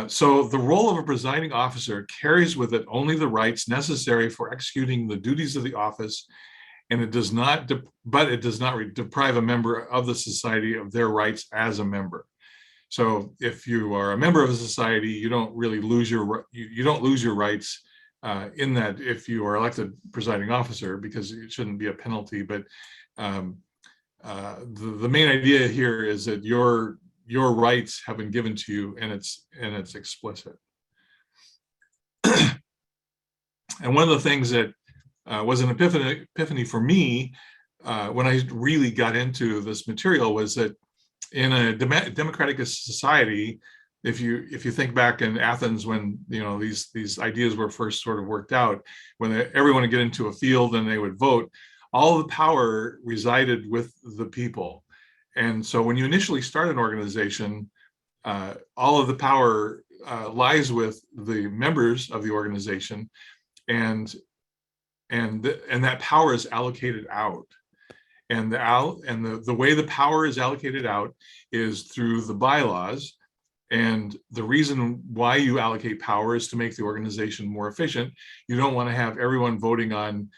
So the role of a presiding officer carries with it only the rights necessary for executing the duties of the office, and it does not, but it does not deprive a member of the society of their rights as a member. So if you are a member of a society, you don't really lose you don't lose your rights in that if you are elected presiding officer, because it shouldn't be a penalty. But the main idea here is that your rights have been given to you, and it's explicit. And one of the things that was an epiphany for me when I really got into this material was that in a democratic society, if you think back in Athens when these ideas were first sort of worked out, when everyone would get into a field and they would vote, all the power resided with the people. And so when you initially start an organization, all of the power lies with the members of the organization, and that power is allocated out. And the way the power is allocated out is through the bylaws. And the reason why you allocate power is to make the organization more efficient. You don't want to have everyone voting on,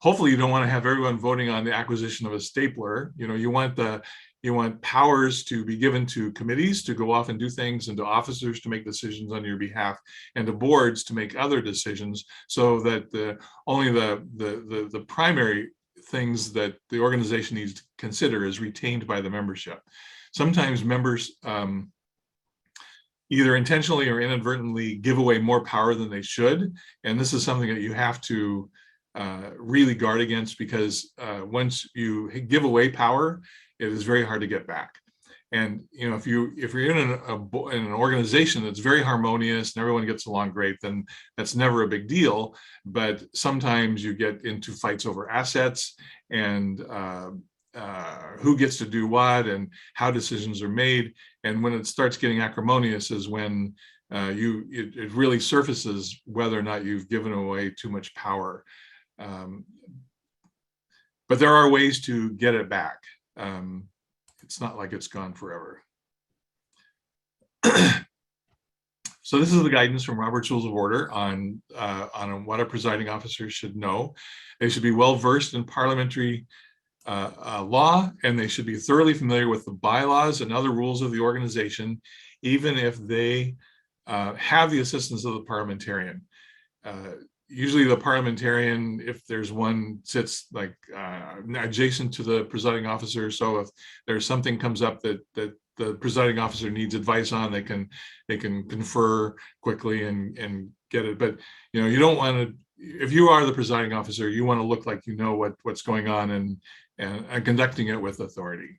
hopefully you don't want to have everyone voting on the acquisition of a stapler. You want powers to be given to committees to go off and do things, and to officers to make decisions on your behalf, and to boards to make other decisions, so that only the primary things that the organization needs to consider is retained by the membership. Sometimes members either intentionally or inadvertently give away more power than they should, and this is something that you have to really guard against, because once you give away power, it is very hard to get back. And if you're in an organization that's very harmonious and everyone gets along great, then that's never a big deal. But sometimes you get into fights over assets and who gets to do what and how decisions are made. And when it starts getting acrimonious is when it really surfaces whether or not you've given away too much power. But there are ways to get it back. It's not like it's gone forever. So this is the guidance from Robert's Rules of Order on what a presiding officer should know. They should be well versed in parliamentary law, and they should be thoroughly familiar with the bylaws and other rules of the organization, even if they have the assistance of the parliamentarian. Usually the parliamentarian, if there's one, sits like adjacent to the presiding officer. So if there's something comes up that the presiding officer needs advice on, they can confer quickly and get it. But you don't want to, if you are the presiding officer, you want to look like you know what's going on and conducting it with authority.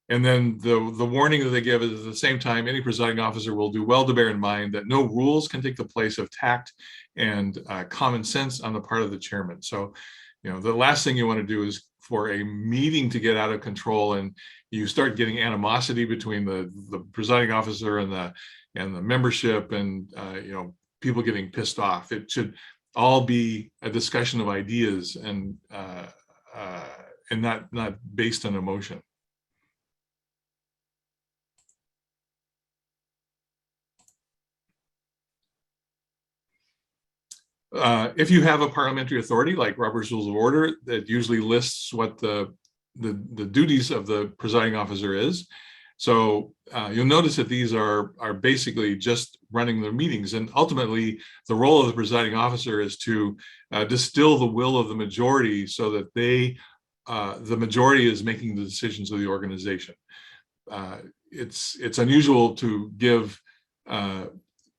And then the warning that they give is, at the same time, any presiding officer will do well to bear in mind that no rules can take the place of tact and common sense on the part of the chairman. So, the last thing you want to do is for a meeting to get out of control and you start getting animosity between the presiding officer and the membership, and people getting pissed off. It should all be a discussion of ideas and not based on emotion. If you have a parliamentary authority like Robert's Rules of Order, that usually lists what the duties of the presiding officer is. So you'll notice that these are basically just running the meetings, and ultimately the role of the presiding officer is to distill the will of the majority, so that the majority is making the decisions of the organization. It's unusual to give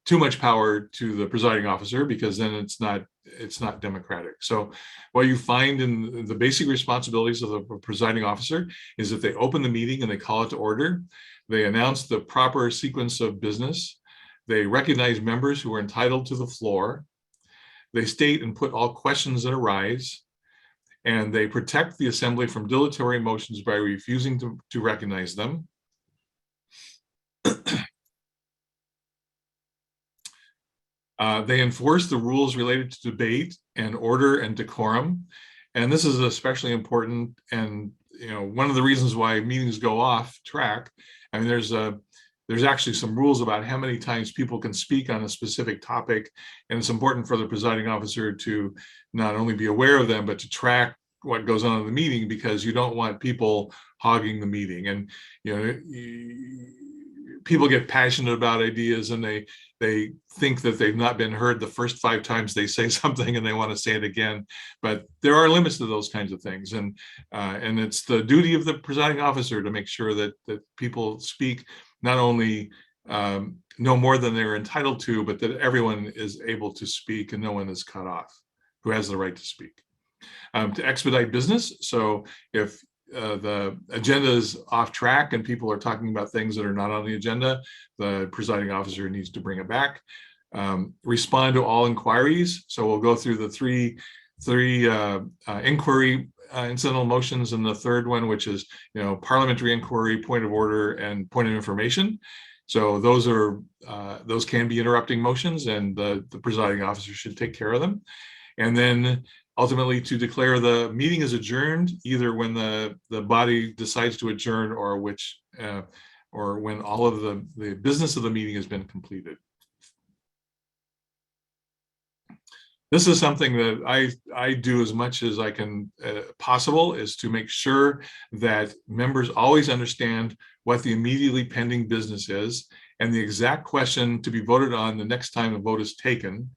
too much power to the presiding officer, because then it's not democratic. So what you find in the basic responsibilities of the presiding officer is that they open the meeting and they call it to order. They announce the proper sequence of business. They recognize members who are entitled to the floor. They state and put all questions that arise. And they protect the assembly from dilatory motions by refusing to recognize them. They enforce the rules related to debate and order and decorum. And this is especially important. And one of the reasons why meetings go off track, I mean, there's there's actually some rules about how many times people can speak on a specific topic, and it's important for the presiding officer to not only be aware of them, but to track what goes on in the meeting, because you don't want people hogging the meeting. And people get passionate about ideas, and they think that they've not been heard the first 5 times they say something, and they want to say it again. But there are limits to those kinds of things, and it's the duty of the presiding officer to make sure that people speak, not only no more than they're entitled to, but that everyone is able to speak and no one is cut off who has the right to speak. To expedite business, so if the agenda is off track and people are talking about things that are not on the agenda, the presiding officer needs to bring it back. Respond to all inquiries. So we'll go through the three inquiry incidental motions, and the third one, which is parliamentary inquiry, point of order, and point of information. So those can be interrupting motions, and the presiding officer should take care of them. And then ultimately to declare the meeting is adjourned, either when the body decides to adjourn, or when all of the business of the meeting has been completed. This is something that I do as much as I can possible, is to make sure that members always understand what the immediately pending business is and the exact question to be voted on the next time a vote is taken.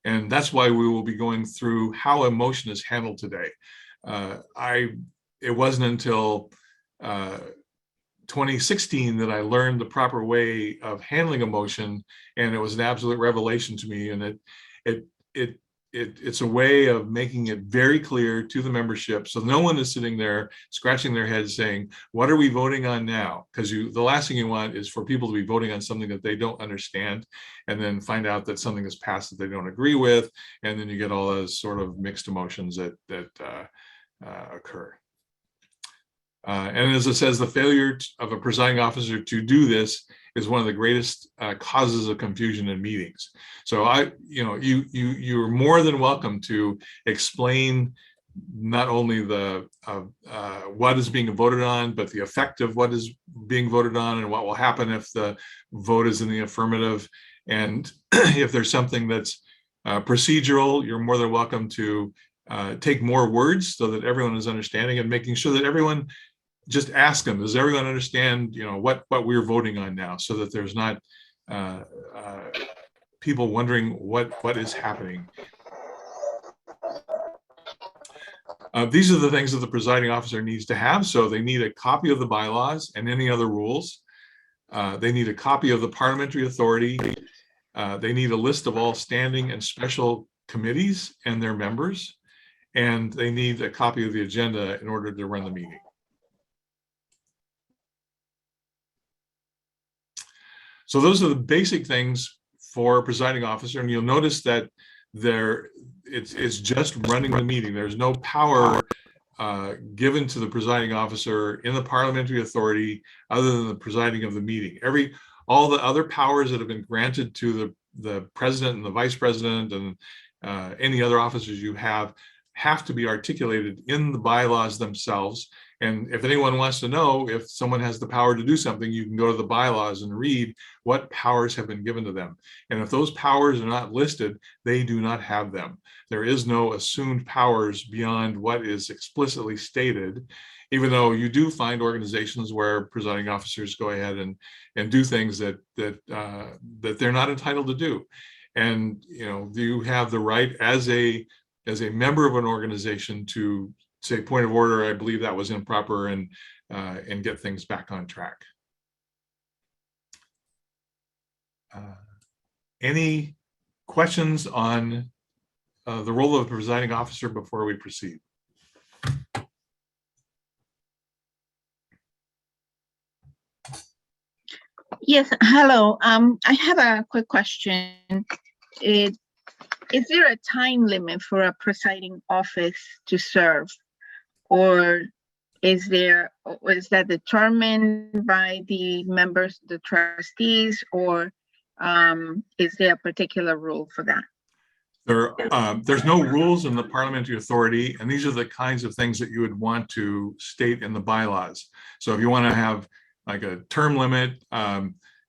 And that's why we will be going through how a motion is handled today. It wasn't until 2016 that I learned the proper way of handling a motion, and it was an absolute revelation to me. And it's a way of making it very clear to the membership, so no one is sitting there scratching their heads saying, what are we voting on now? Because the last thing you want is for people to be voting on something that they don't understand, and then find out that something is passed that they don't agree with, and then you get all those sort of mixed emotions that occur. And as it says, the failure of a presiding officer to do this is one of the greatest causes of confusion in meetings. So you're more than welcome to explain not only the what is being voted on, but the effect of what is being voted on, and what will happen if the vote is in the affirmative. And if there's something that's procedural, you're more than welcome to take more words so that everyone is understanding, and making sure that everyone, just ask them, does everyone understand what we're voting on now, so that there's not people wondering what is happening. These are the things that the presiding officer needs to have. So they need a copy of the bylaws and any other rules. They need a copy of the parliamentary authority. They need a list of all standing and special committees and their members. And they need a copy of the agenda in order to run the meeting. So those are the basic things for a presiding officer. And you'll notice that it's just running the meeting. There's no power given to the presiding officer in the parliamentary authority other than the presiding of the meeting. All the other powers that have been granted to the president and the vice president and any other officers you have to be articulated in the bylaws themselves. And if anyone wants to know if someone has the power to do something, you can go to the bylaws and read what powers have been given to them. And if those powers are not listed, they do not have them. There is no assumed powers beyond what is explicitly stated, even though you do find organizations where presiding officers go ahead and do things that they're not entitled to do. And you have the right as a member of an organization to say, point of order, I believe that was improper, and get things back on track. Any questions on the role of the presiding officer before we proceed? Yes, hello. I have a quick question. Is there a time limit for a presiding office to serve? Or is that determined by the members, the trustees, or is there a particular rule for that? There's no rules in the parliamentary authority, and these are the kinds of things that you would want to state in the bylaws. So if you want to have like a term limit,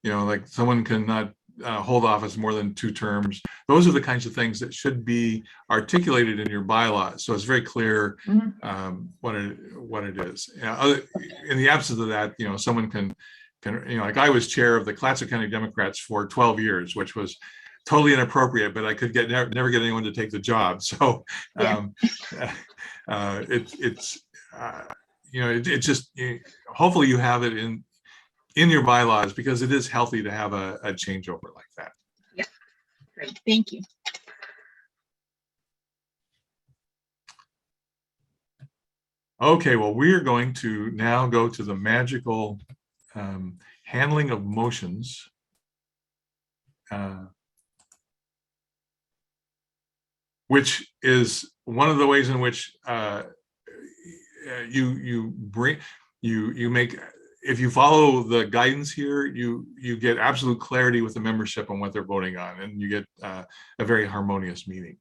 like someone cannot hold office more than 2 terms. Those are the kinds of things that should be articulated in your bylaws, so it's very clear what it is. In the absence of that, someone can, like I was chair of the Clatsop County Democrats for 12 years, which was totally inappropriate, but I could never get anyone to take the job. So it's just, hopefully you have it in your bylaws, because it is healthy to have a changeover like that. Yeah, great, thank you. Okay, well, we're going to now go to the magical handling of motions. Which is one of the ways in which you make, if you follow the guidance here, you get absolute clarity with the membership on what they're voting on, and you get a very harmonious meeting.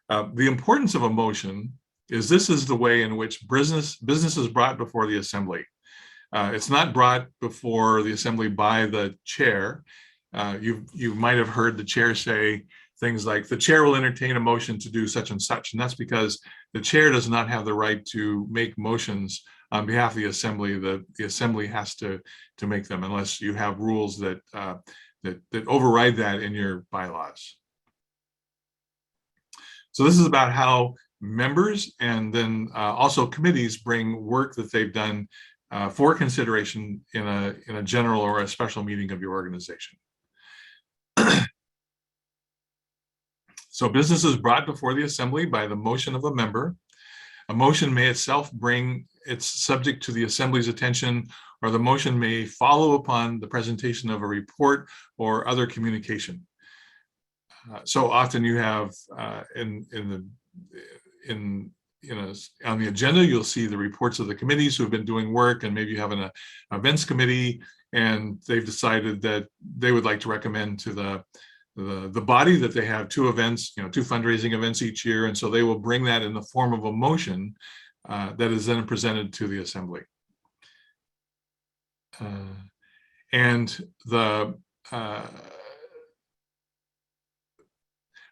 The importance of a motion is this is the way in which business is brought before the assembly. It's not brought before the assembly by the chair. You might have heard the chair say things like, the chair will entertain a motion to do such and such, and that's because the chair does not have the right to make motions on behalf of the assembly. The assembly has to make them, unless you have rules that override that in your bylaws. So this is about how members and then also committees bring work that they've done for consideration in a general or a special meeting of your organization. So business is brought before the assembly by the motion of a member. A motion may itself bring its subject to the assembly's attention, or the motion may follow upon the presentation of a report or other communication. So often you have on the agenda, you'll see the reports of the committees who have been doing work, and maybe you have an events committee, and they've decided that they would like to recommend to the body that they have 2 events, 2 fundraising events each year, and so they will bring that in the form of a motion that is then presented to the assembly.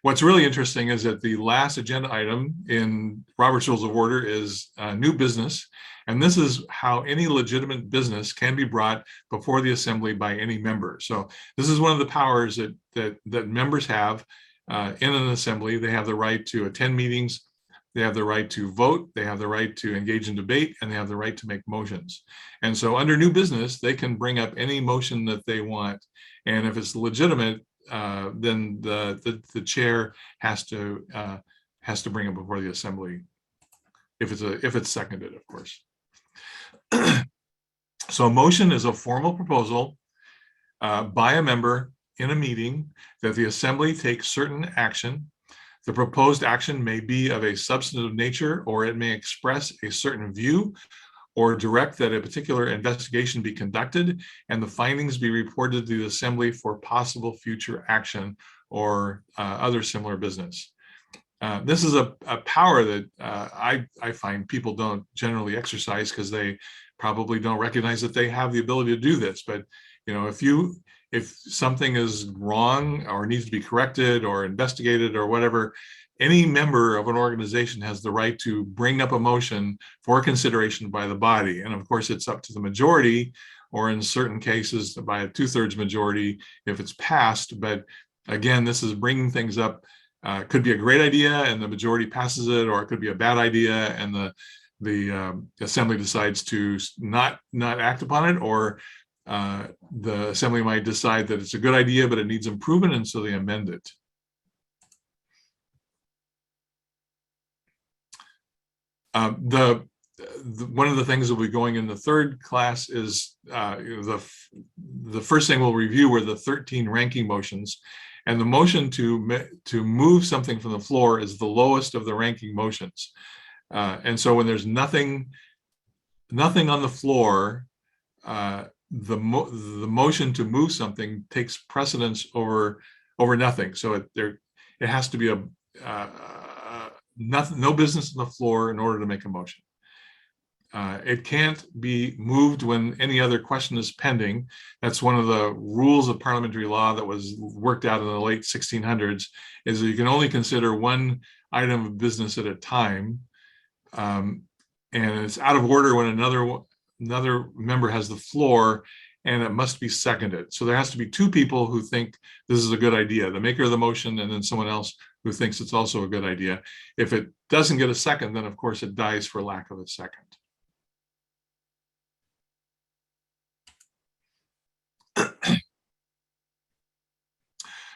What's really interesting is that the last agenda item in Robert's Rules of Order is new business. And this is how any legitimate business can be brought before the assembly by any member. So this is one of the powers that members have in an assembly. They have the right to attend meetings, they have the right to vote, they have the right to engage in debate, and they have the right to make motions. And so under new business, they can bring up any motion that they want. And if it's legitimate, then the chair has to bring it before the assembly, if it's seconded, of course. So a motion is a formal proposal by a member in a meeting that the assembly takes certain action. The proposed action may be of a substantive nature, or it may express a certain view, or direct that a particular investigation be conducted and the findings be reported to the assembly for possible future action or other similar business. This is a power that I find people don't generally exercise, because they probably don't recognize that they have the ability to do this. But if something is wrong or needs to be corrected or investigated or whatever, any member of an organization has the right to bring up a motion for consideration by the body. And of course, it's up to the majority, or in certain cases by a 2/3 majority if it's passed. But again, this is bringing things up. Could be a great idea and the majority passes it, or it could be a bad idea and the assembly decides to not act upon it, or the assembly might decide that it's a good idea but it needs improvement, and so they amend it. One of the things that will be going in the 3rd class is the first thing we'll review were the 13 ranking motions, and the motion to move something from the floor is the lowest of the ranking motions. And so when there's nothing on the floor, the motion to move something takes precedence over nothing. So it has to be no business on the floor in order to make a motion. It can't be moved when any other question is pending. That's one of the rules of parliamentary law that was worked out in the late 1600s, is that you can only consider one item of business at a time. And it's out of order when another member has the floor, and it must be seconded. So there has to be two people who think this is a good idea, the maker of the motion and then someone else who thinks it's also a good idea. If it doesn't get a second, then of course it dies for lack of a second.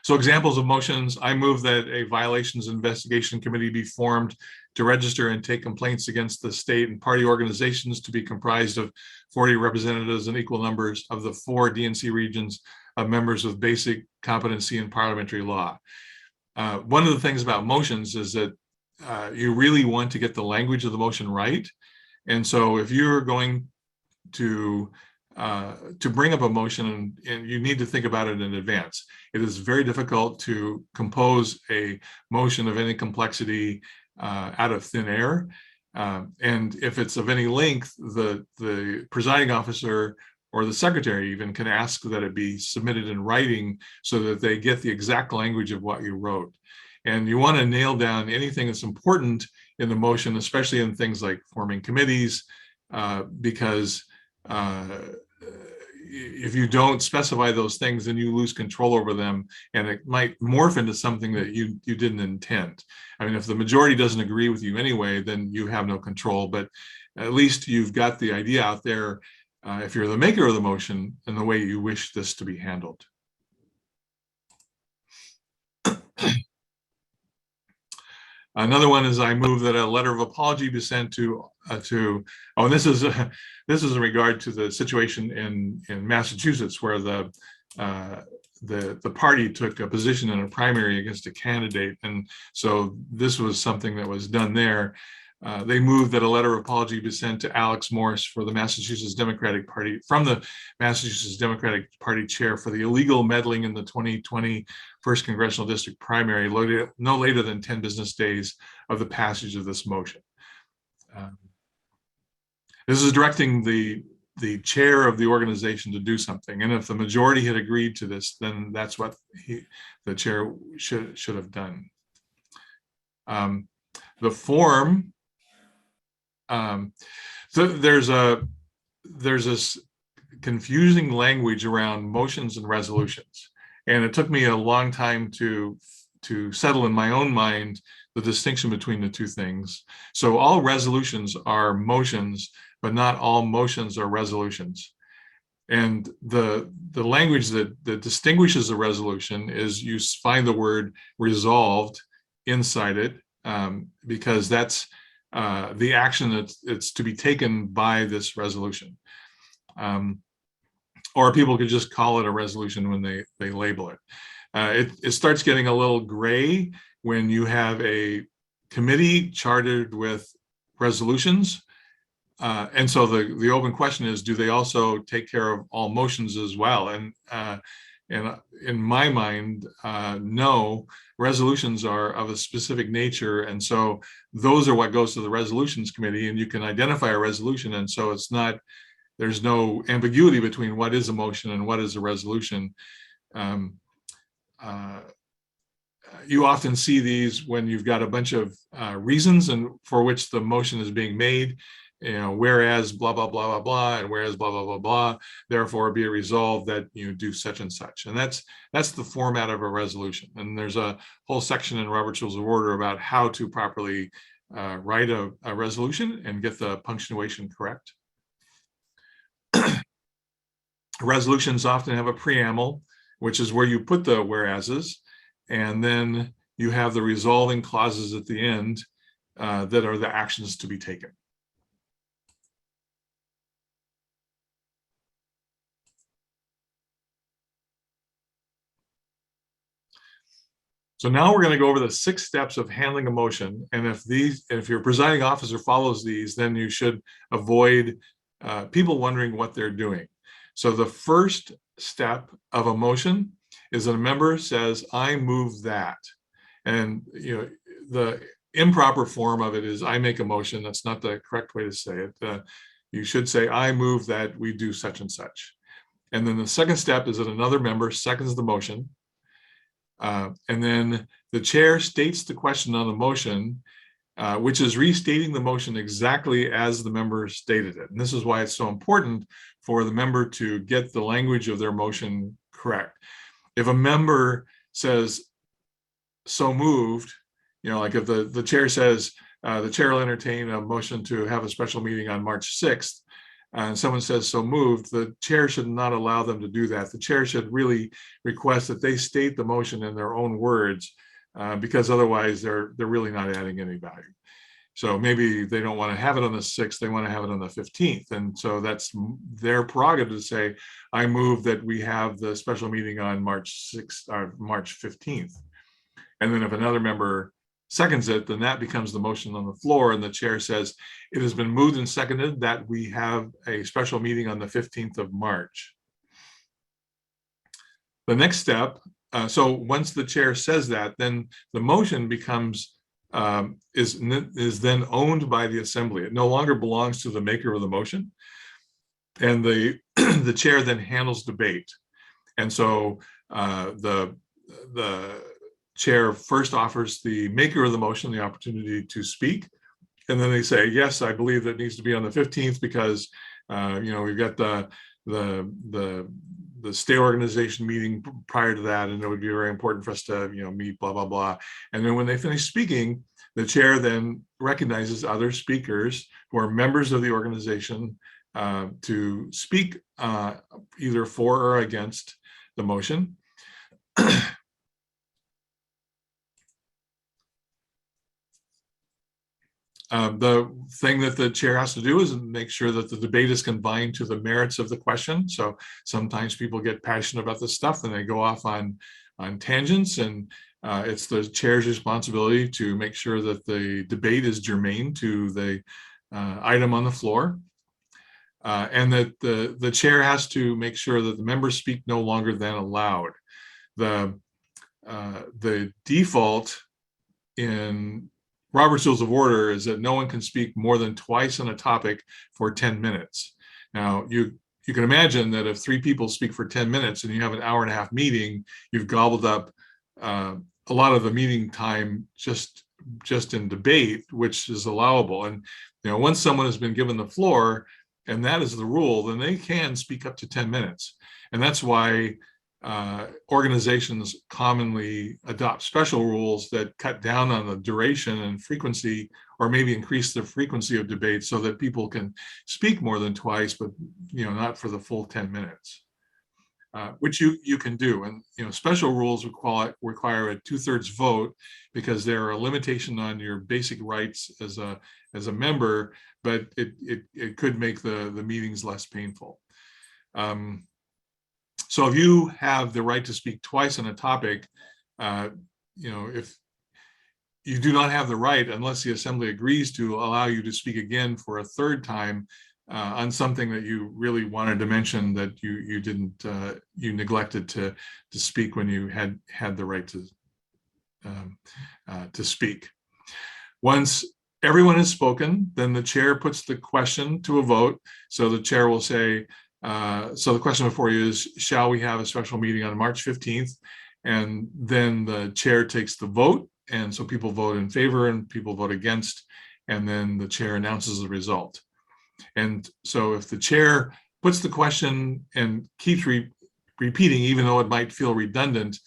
So examples of motions: I move that a violations investigation committee be formed to register and take complaints against the state and party organizations, to be comprised of 40 representatives in equal numbers of the 4 DNC regions of members with basic competency in parliamentary law. One of the things about motions is that you really want to get the language of the motion right. And so if you're going to bring up a motion, and you need to think about it in advance. It is very difficult to compose a motion of any complexity out of thin air. And if it's of any length, the presiding officer or the secretary even can ask that it be submitted in writing so that they get the exact language of what you wrote. And you want to nail down anything that's important in the motion, especially in things like forming committees, because if you don't specify those things, then you lose control over them, and it might morph into something that you didn't intend. I mean, if the majority doesn't agree with you anyway, then you have no control, but at least you've got the idea out there, if you're the maker of the motion, and the way you wish this to be handled. Another one is I move that a letter of apology be sent to and this is in regard to the situation in Massachusetts, where the party took a position in a primary against a candidate, and so this was something that was done there. They moved that a letter of apology be sent to Alex Morris from the Massachusetts Democratic Party chair for the illegal meddling in the 2020 First Congressional District primary, no later than 10 business days of the passage of this motion. This is directing the chair of the organization to do something, and if the majority had agreed to this, then that's what the chair should have done. The form. So there's this confusing language around motions and resolutions, and it took me a long time to settle in my own mind the distinction between the two things. So all resolutions are motions, but not all motions are resolutions. And the language that distinguishes a resolution is you find the word resolved inside it, because that's the action that's to be taken by this resolution. Or people could just call it a resolution when they label it. It starts getting a little gray when you have a committee chartered with resolutions. And so the open question is, do they also take care of all motions as well? And in my mind, no. Resolutions are of a specific nature, and so those are what goes to the resolutions committee, and you can identify a resolution, and so there's no ambiguity between what is a motion and what is a resolution. You often see these when you've got a bunch of reasons and for which the motion is being made. Whereas blah, blah, blah, blah, blah, and whereas blah, blah, blah, blah, therefore be it resolved that you do such and such. And that's the format of a resolution. And there's a whole section in Robert's Rules of Order about how to properly write a resolution and get the punctuation correct. Resolutions often have a preamble, which is where you put the whereases, and then you have the resolving clauses at the end that are the actions to be taken. So now we're going to go over the 6 steps of handling a motion. And if your presiding officer follows these, then you should avoid people wondering what they're doing. So the first step of a motion is that a member says, "I move that." And the improper form of it is I make a motion. That's not the correct way to say it. You should say, I move that we do such and such. And then the second step is that another member seconds the motion. And then the chair states the question on the motion, which is restating the motion exactly as the member stated it. And this is why it's so important for the member to get the language of their motion correct. If a member says, so moved, like if the chair says, the chair will entertain a motion to have a special meeting on March 6th, and someone says so moved, the chair should not allow them to do that. The chair should really request that they state the motion in their own words, because otherwise they're really not adding any value. So maybe they don't want to have it on the 6th, they want to have it on the 15th. And so that's their prerogative to say, I move that we have the special meeting on March 6th or March 15th. And then if another member seconds it, then that becomes the motion on the floor, and the chair says, it has been moved and seconded that we have a special meeting on the 15th of March. The next step, so once the chair says that, then the motion becomes, is then owned by the assembly. It no longer belongs to the maker of the motion. And the chair then handles debate. And so the chair first offers the maker of the motion the opportunity to speak, and then they say, yes, I believe that needs to be on the 15th because we've got the state organization meeting prior to that, and it would be very important for us to meet, blah blah blah. And then when they finish speaking, the chair then recognizes other speakers who are members of the organization to speak either for or against the motion. The thing that the chair has to do is make sure that the debate is confined to the merits of the question. So sometimes people get passionate about this stuff and they go off on tangents, and it's the chair's responsibility to make sure that the debate is germane to the item on the floor, and that the chair has to make sure that the members speak no longer than allowed. The default in Robert's Rules of Order is that no one can speak more than twice on a topic for 10 minutes. Now, you can imagine that if 3 people speak for 10 minutes and you have an hour-and-a-half meeting, you've gobbled up a lot of the meeting time just in debate, which is allowable. And once someone has been given the floor, and that is the rule, then they can speak up to 10 minutes. And that's why organizations commonly adopt special rules that cut down on the duration and frequency, or maybe increase the frequency of debate so that people can speak more than twice, but not for the full 10 minutes, which you can do. And special rules require a 2/3 vote because they're a limitation on your basic rights as a member, but it could make the meetings less painful. So if you have the right to speak twice on a topic, if you do not have the right, unless the assembly agrees to allow you to speak again for a 3rd time on something that you really wanted to mention that you didn't, you neglected to speak when you had the right to speak. Once everyone has spoken, then the chair puts the question to a vote. So the chair will say, so the question before you is, shall we have a special meeting on March 15th? And then the chair takes the vote. And so people vote in favor and people vote against, and then the chair announces the result. And so if the chair puts the question and keeps repeating, even though it might feel redundant,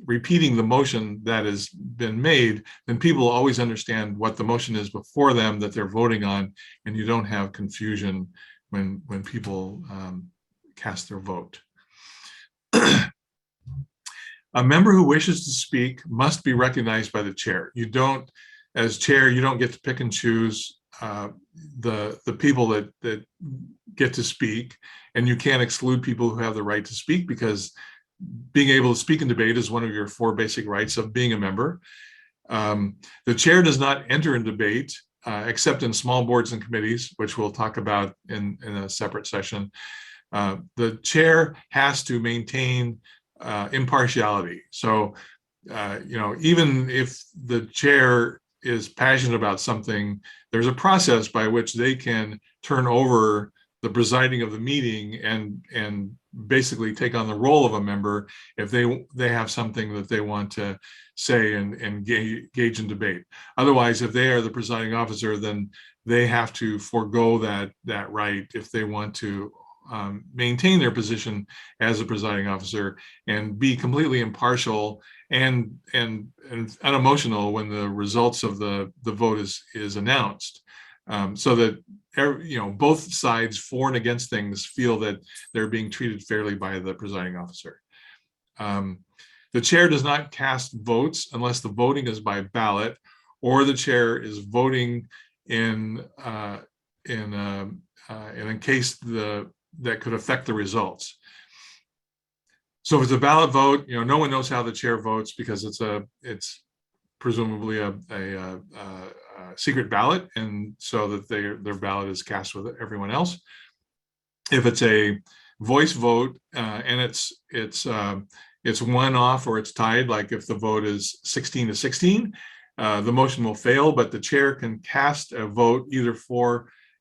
repeating the motion that has been made, then people always understand what the motion is before them that they're voting on, and you don't have confusion when people cast their vote. A member who wishes to speak must be recognized by the chair. You don't, as chair, you don't get to pick and choose the people that get to speak, and you can't exclude people who have the right to speak, because being able to speak in debate is one of your 4 basic rights of being a member. The chair does not enter in debate except in small boards and committees, which we'll talk about in a separate session. The chair has to maintain impartiality. So, even if the chair is passionate about something, there's a process by which they can turn over the presiding of the meeting and basically take on the role of a member if they have something that they want to say and engage in debate. Otherwise, if they are the presiding officer, then they have to forego that right if they want to maintain their position as a presiding officer and be completely impartial and unemotional when the results of the vote is announced, so that both sides for and against things feel that they're being treated fairly by the presiding officer. The chair does not cast votes unless the voting is by ballot or the chair is voting in a case that could affect the results. So if it's a ballot vote, no one knows how the chair votes because it's presumably a secret ballot, and so that their ballot is cast with everyone else. If it's a voice vote and it's one off or it's tied, like if the vote is 16-16, the motion will fail, but the chair can cast a vote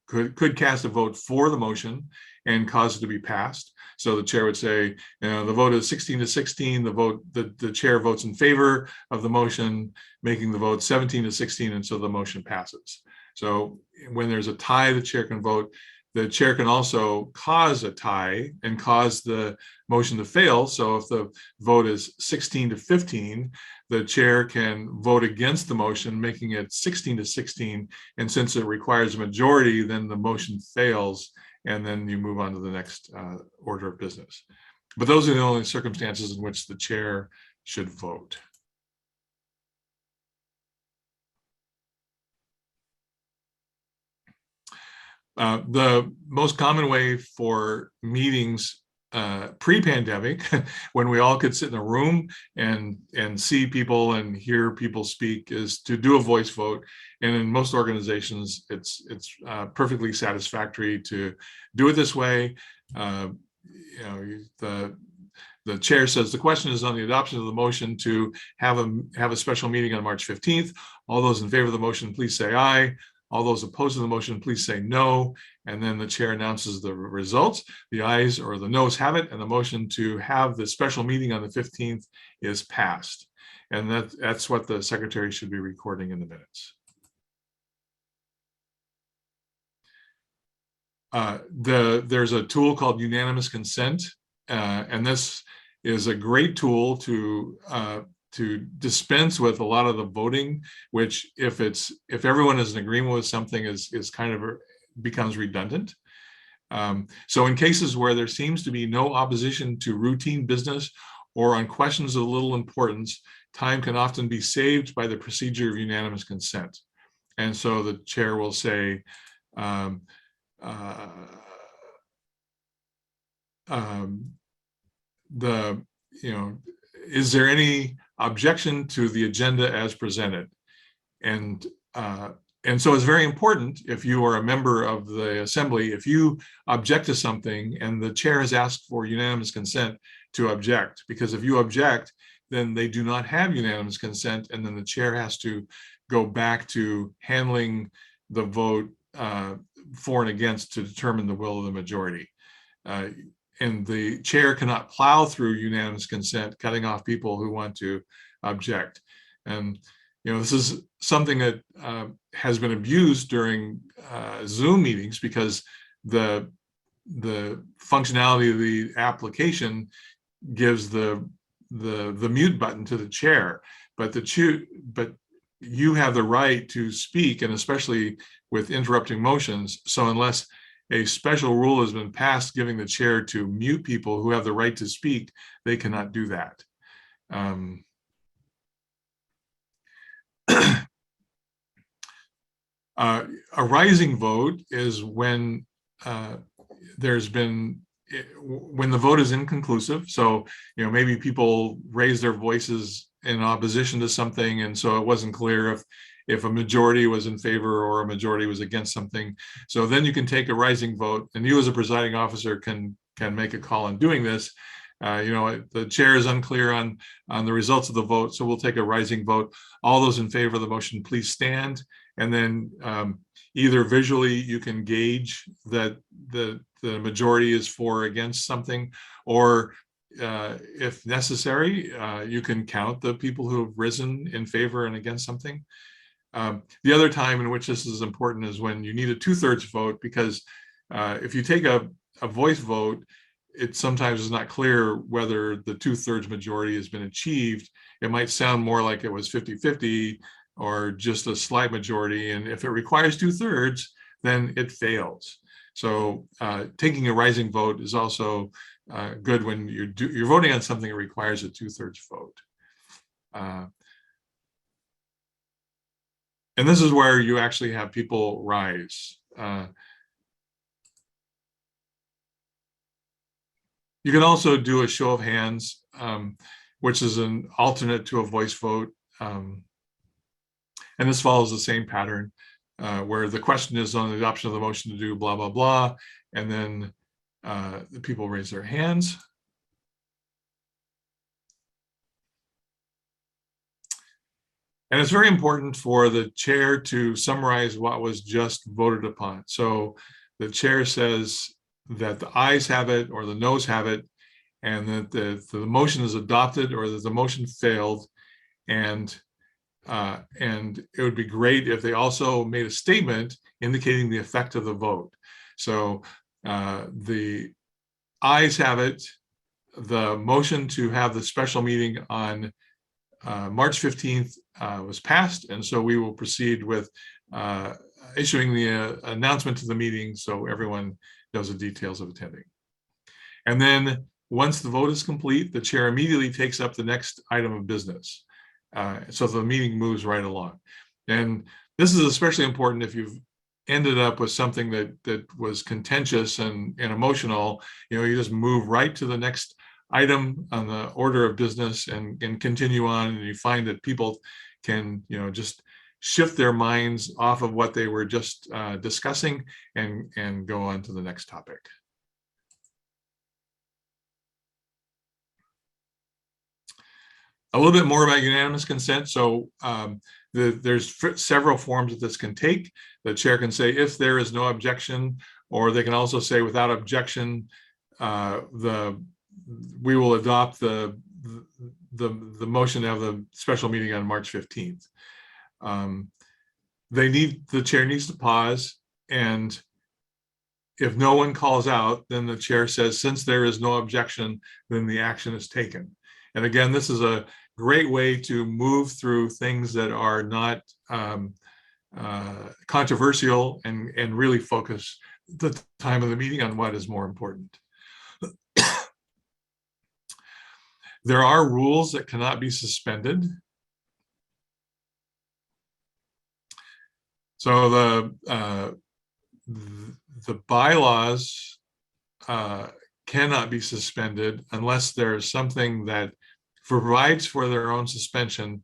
could cast a vote for the motion and cause it to be passed. So the chair would say, the vote is 16-16. The chair votes in favor of the motion, making the vote 17-16, and so the motion passes. So when there's a tie, the chair can vote. The chair can also cause a tie and cause the motion to fail. So if the vote is 16-15, the chair can vote against the motion, making it 16-16. And since it requires a majority, then the motion fails, and then you move on to the next order of business. But those are the only circumstances in which the chair should vote. The most common way for meetings pre-pandemic, when we all could sit in a room and see people and hear people speak, is to do a voice vote. And in most organizations, it's perfectly satisfactory to do it this way. The chair says the question is on the adoption of the motion to have a special meeting on March 15th. All those in favor of the motion, please say aye. All those opposed to the motion, please say no. And then the chair announces the results. The ayes or the noes have it, and the motion to have the special meeting on the 15th is passed. And that's what the secretary should be recording in the minutes. There's a tool called unanimous consent, and this is a great tool to dispense with a lot of the voting, which if everyone is in agreement with something is kind of becomes redundant. So in cases where there seems to be no opposition to routine business or on questions of little importance, time can often be saved by the procedure of unanimous consent. And so the chair will say, is there any objection to the agenda as presented? And so it's very important, if you are a member of the assembly, if you object to something and the chair has asked for unanimous consent, to object, because if you object, then they do not have unanimous consent, and then the chair has to go back to handling the vote for and against to determine the will of the majority. And the chair cannot plow through unanimous consent, cutting off people who want to object. And this is something that has been abused during Zoom meetings, because the functionality of the application gives the mute button to the chair, but you have the right to speak, and especially with interrupting motions. So unless a special rule has been passed giving the chair to mute people who have the right to speak, they cannot do that. A rising vote is when when the vote is inconclusive. So, maybe people raise their voices in opposition to something, and so it wasn't clear if a majority was in favor or a majority was against something. So then you can take a rising vote, and you as a presiding officer can make a call on doing this. the chair is unclear on the results of the vote, so we'll take a rising vote. All those in favor of the motion, please stand. And then either visually you can gauge that the majority is for or against something, or if necessary, you can count the people who have risen in favor and against something. The other time in which this is important is when you need a 2/3 vote, because if you take a voice vote, it sometimes is not clear whether the 2/3 majority has been achieved. It might sound more like it was 50-50 or just a slight majority. And if it requires 2/3, then it fails. So taking a rising vote is also good when you're voting on something that requires a 2/3 vote. And this is where you actually have people rise. You can also do a show of hands, which is an alternate to a voice vote. And this follows the same pattern where the question is on the adoption of the motion to do blah, blah, blah. And then the people raise their hands. And it's very important for the chair to summarize what was just voted upon. So the chair says that the ayes have it or the noes have it, and that the motion is adopted or that the motion failed. And it would be great if they also made a statement indicating the effect of the vote. So the ayes have it, the motion to have the special meeting on March 15th was passed, and so we will proceed with issuing the announcement to the meeting so everyone knows the details of attending. And then once the vote is complete, the chair immediately takes up the next item of business. So the meeting moves right along. And this is especially important if you've ended up with something that was contentious and emotional. You just move right to the next item on the order of business and continue on, and you find that people can just shift their minds off of what they were just discussing and go on to the next topic. A little bit more about unanimous consent. So there's several forms that this can take. The chair can say if there is no objection, or they can also say without objection, we will adopt the motion to have the special meeting on March 15th. The chair needs to pause, and if no one calls out, then the chair says, since there is no objection, then the action is taken. And again, this is a great way to move through things that are not controversial and really focus the time of the meeting on what is more important. There are rules that cannot be suspended. So the bylaws cannot be suspended unless there's something that provides for their own suspension.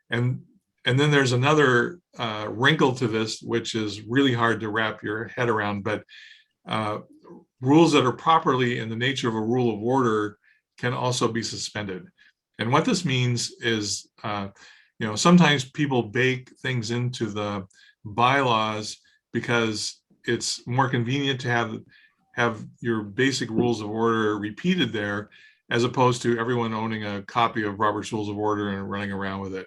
And then there's another wrinkle to this, which is really hard to wrap your head around, but rules that are properly in the nature of a rule of order can also be suspended. And what this means is, sometimes people bake things into the bylaws because it's more convenient to have your basic rules of order repeated there, as opposed to everyone owning a copy of Robert's Rules of Order and running around with it.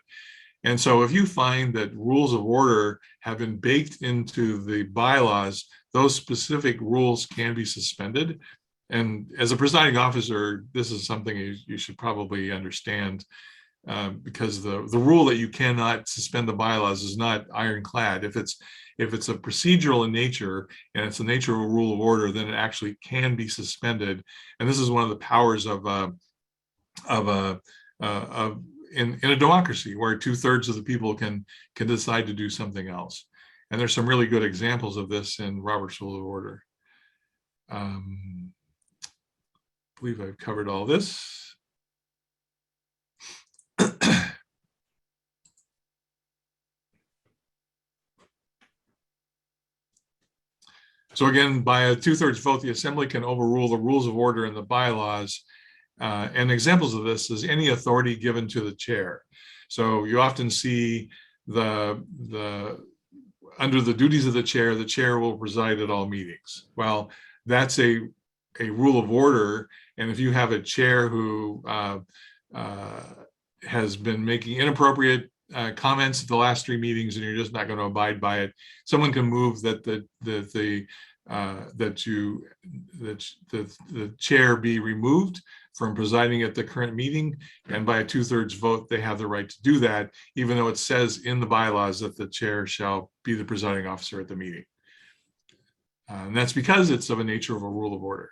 And so if you find that rules of order have been baked into the bylaws, those specific rules can be suspended. And as a presiding officer, this is something you should probably understand, because the rule that you cannot suspend the bylaws is not ironclad. If it's a procedural in nature and it's the nature of a rule of order, then it actually can be suspended. And this is one of the powers in a democracy, where 2/3 of the people can decide to do something else. And there's some really good examples of this in Robert's Rule of Order. I believe I've covered all this. So again, by a 2/3 vote, the assembly can overrule the rules of order and the bylaws. And examples of this is any authority given to the chair. So you often see under the duties of the chair will preside at all meetings. Well, that's a rule of order. And if you have a chair who has been making inappropriate comments at the last 3 meetings and you're just not going to abide by it, someone can move that the chair be removed from presiding at the current meeting, and by a 2/3 vote, they have the right to do that, even though it says in the bylaws that the chair shall be the presiding officer at the meeting. And that's because it's of a nature of a rule of order.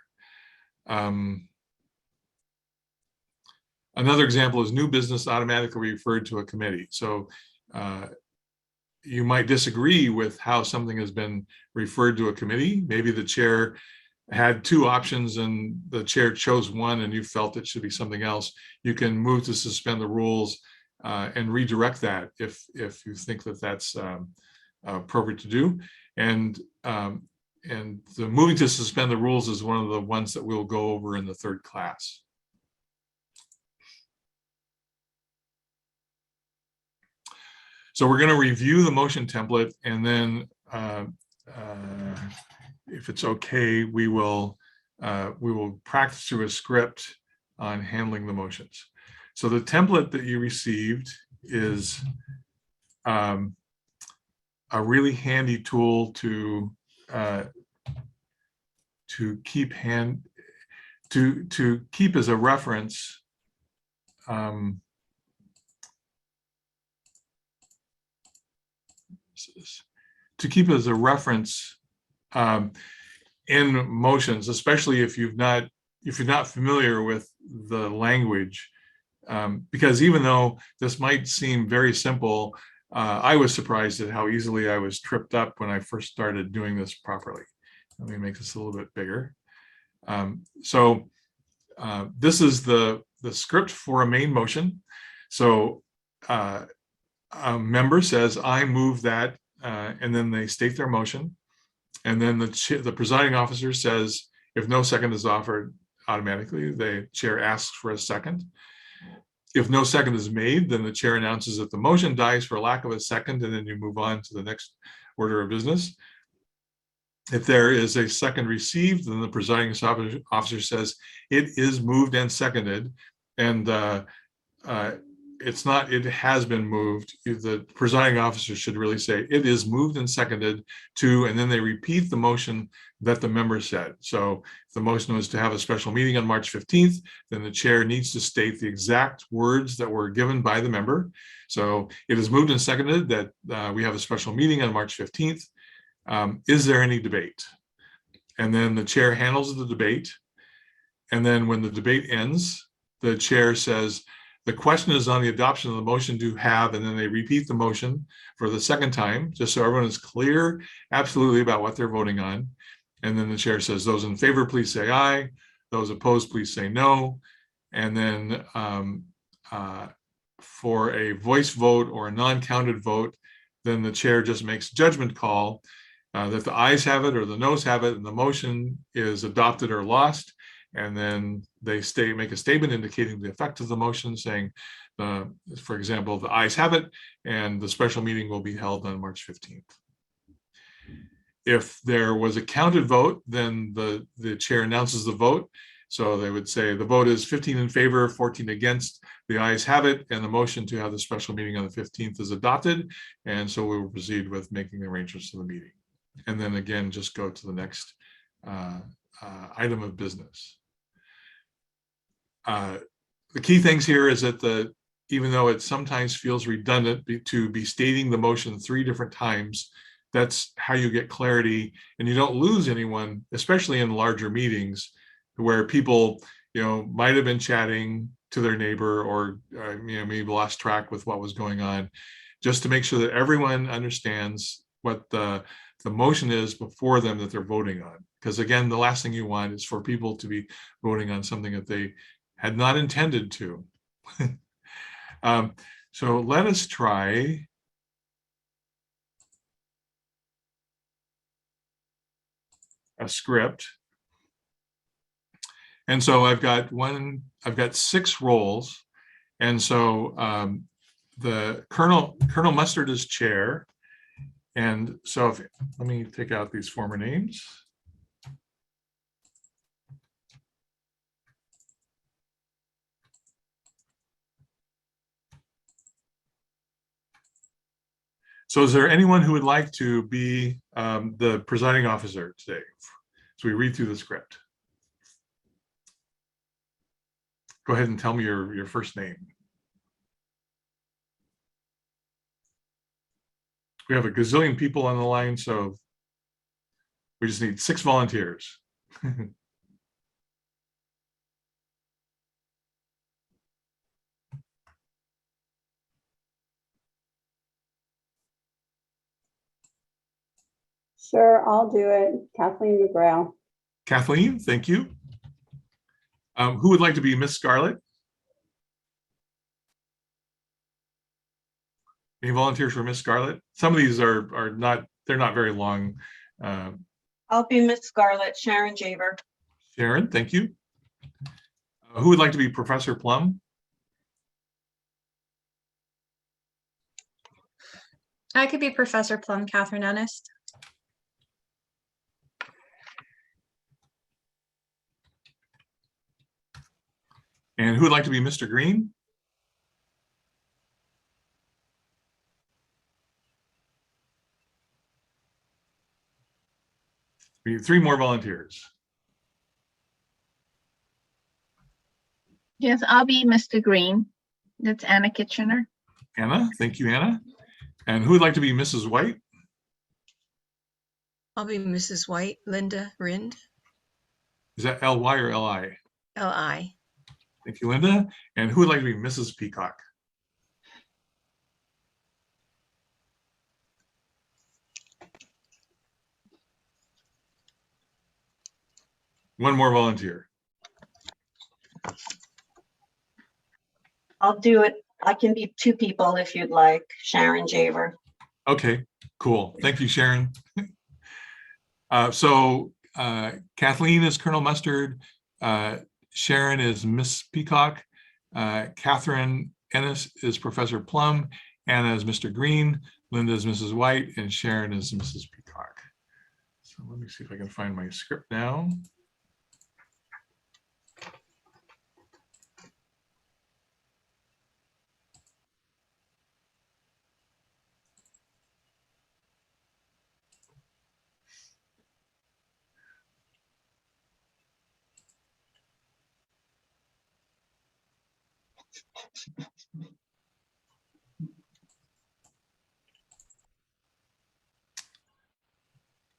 Another example is new business automatically referred to a committee. So you might disagree with how something has been referred to a committee. Maybe the chair had 2 options and the chair chose one and you felt it should be something else. You can move to suspend the rules and redirect that if you think that that's appropriate to do. And the moving to suspend the rules is one of the ones that we'll go over in the 3rd class. So we're going to review the motion template, and then if it's okay, we will practice through a script on handling the motions. So the template that you received is a really handy tool to keep as a reference. To keep as a reference in motions, especially if you're not familiar with the language, because even though this might seem very simple, I was surprised at how easily I was tripped up when I first started doing this properly. Let me make this a little bit bigger. So this is the script for a main motion. So a member says, "I move that," and then they state their motion. And then the presiding officer says, if no second is offered, automatically the chair asks for a second. If no second is made, then the chair announces that the motion dies for lack of a second, and then you move on to the next order of business. If there is a second received, then the presiding officer says it is moved and seconded, and it's not it has been moved. The presiding officer should really say it is moved and seconded to, and then they repeat the motion that the member said. So if the motion was to have a special meeting on March 15th, then the chair needs to state the exact words that were given by the member. So it is moved and seconded that we have a special meeting on March 15th. Is there any debate? And then the chair handles the debate. And then when the debate ends, the chair says, the question is on the adoption of the motion to have, and then they repeat the motion for the second time, just so everyone is clear absolutely about what they're voting on. And then the chair says, those in favor, please say aye. Those opposed, please say no. And then for a voice vote or a non-counted vote, then the chair just makes a judgment call that the ayes have it or the noes have it, and the motion is adopted or lost. And then they make a statement indicating the effect of the motion, saying, for example, the ayes have it, and the special meeting will be held on March 15th. If there was a counted vote, then the chair announces the vote. So they would say the vote is 15 in favor, 14 against, the ayes have it, and the motion to have the special meeting on the 15th is adopted. And so we will proceed with making the arrangements for the meeting. And then again, just go to the next item of business. The key things here is that even though it sometimes feels redundant to be stating the motion 3 different times, that's how you get clarity, and you don't lose anyone, especially in larger meetings where people, might have been chatting to their neighbor or maybe lost track with what was going on. Just to make sure that everyone understands what the motion is before them that they're voting on. Because again, the last thing you want is for people to be voting on something that they had not intended to. So let us try a script. And so I've got 6 roles. And so the Colonel Mustard is chair. And so let me take out these former names. So is there anyone who would like to be the presiding officer today? So we read through the script. Go ahead and tell me your first name. We have a gazillion people on the line, so we just need 6 volunteers. Sure, I'll do it. Kathleen McGraw. Kathleen, thank you. Who would like to be Miss Scarlett? Any volunteers for Miss Scarlett? Some of these are not, they're not very long. I'll be Miss Scarlett, Sharon Javer. Sharon, thank you. Who would like to be Professor Plum? I could be Professor Plum, Catherine Ennis. And who would like to be Mr. Green? We need 3 more volunteers. Yes, I'll be Mr. Green. That's Anna Kitchener. Anna, thank you, Anna. And who would like to be Mrs. White? I'll be Mrs. White, Linda Rind, Is that L-Y or L-I? L-I. Thank you, Linda. And who would like to be Mrs. Peacock? One more volunteer. I'll do it. I can be 2 people if you'd like. Sharon Javer. Okay, cool. Thank you, Sharon. Kathleen is Colonel Mustard. Sharon is Miss Peacock. Catherine Ennis is Professor Plum. Anna is Mr. Green. Linda is Mrs. White. And Sharon is Mrs. Peacock. So let me see if I can find my script now.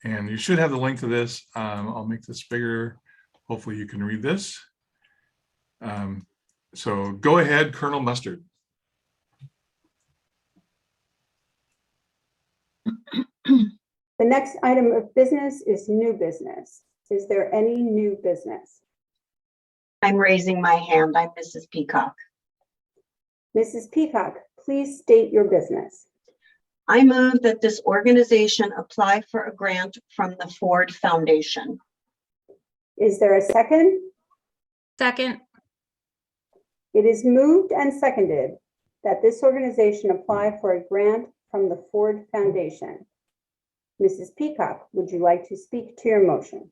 And you should have the link to this. I'll make this bigger. Hopefully you can read this. So go ahead, Colonel Mustard. The next item of business is new business. Is there any new business? I'm raising my hand. I'm Mrs. Peacock. Mrs. Peacock, please state your business. I move that this organization apply for a grant from the Ford Foundation. Is there a second? Second. It is moved and seconded that this organization apply for a grant from the Ford Foundation. Mrs. Peacock, would you like to speak to your motion?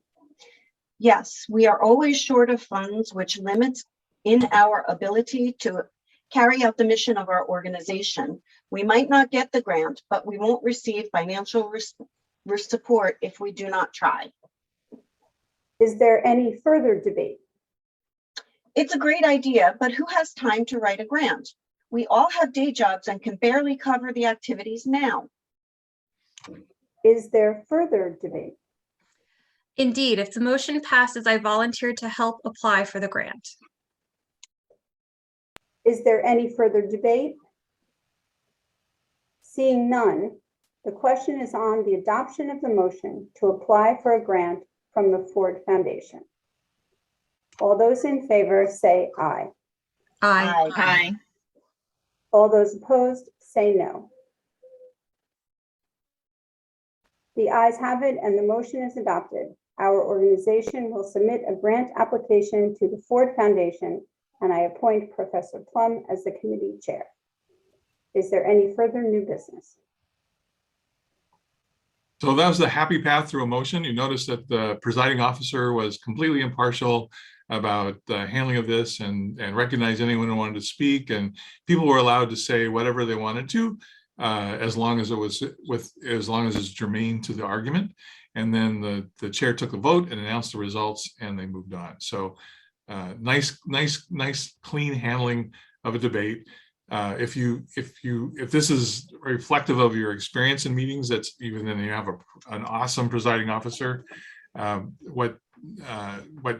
Yes, we are always short of funds, which limits in our ability to carry out the mission of our organization. We might not get the grant, but we won't receive financial support if we do not try. Is there any further debate? It's a great idea, but who has time to write a grant? We all have day jobs and can barely cover the activities now. Is there further debate? Indeed, if the motion passes, I volunteer to help apply for the grant. Is there any further debate? Seeing none, the question is on the adoption of the motion to apply for a grant from the Ford Foundation. All those in favor say aye. Aye. Aye. All those opposed say no. The ayes have it and the motion is adopted. Our organization will submit a grant application to the Ford Foundation, and I appoint Professor Plum as the committee chair. Is there any further new business? So that was the happy path through a motion. You notice that the presiding officer was completely impartial about the handling of this and recognized anyone who wanted to speak, and people were allowed to say whatever they wanted to, as long as it's germane to the argument. And then the chair took a vote and announced the results, and they moved on. So nice, clean handling of a debate. If this is reflective of your experience in meetings, that's even then you have an awesome presiding officer. What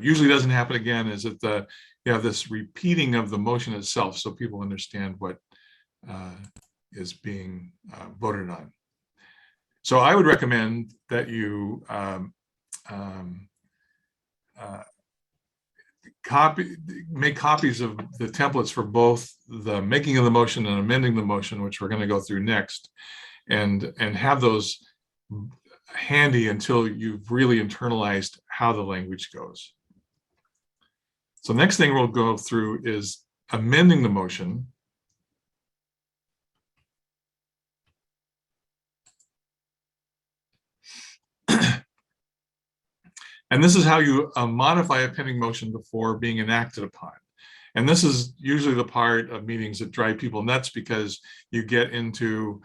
usually doesn't happen again is that you have this repeating of the motion itself, so people understand what is being voted on. So I would recommend that you make copies of the templates for both the making of the motion and amending the motion, which we're going to go through next, and have those handy until you've really internalized how the language goes. So next thing we'll go through is amending the motion. And this is how you modify a pending motion before being enacted upon. And this is usually the part of meetings that drive people nuts, because you get into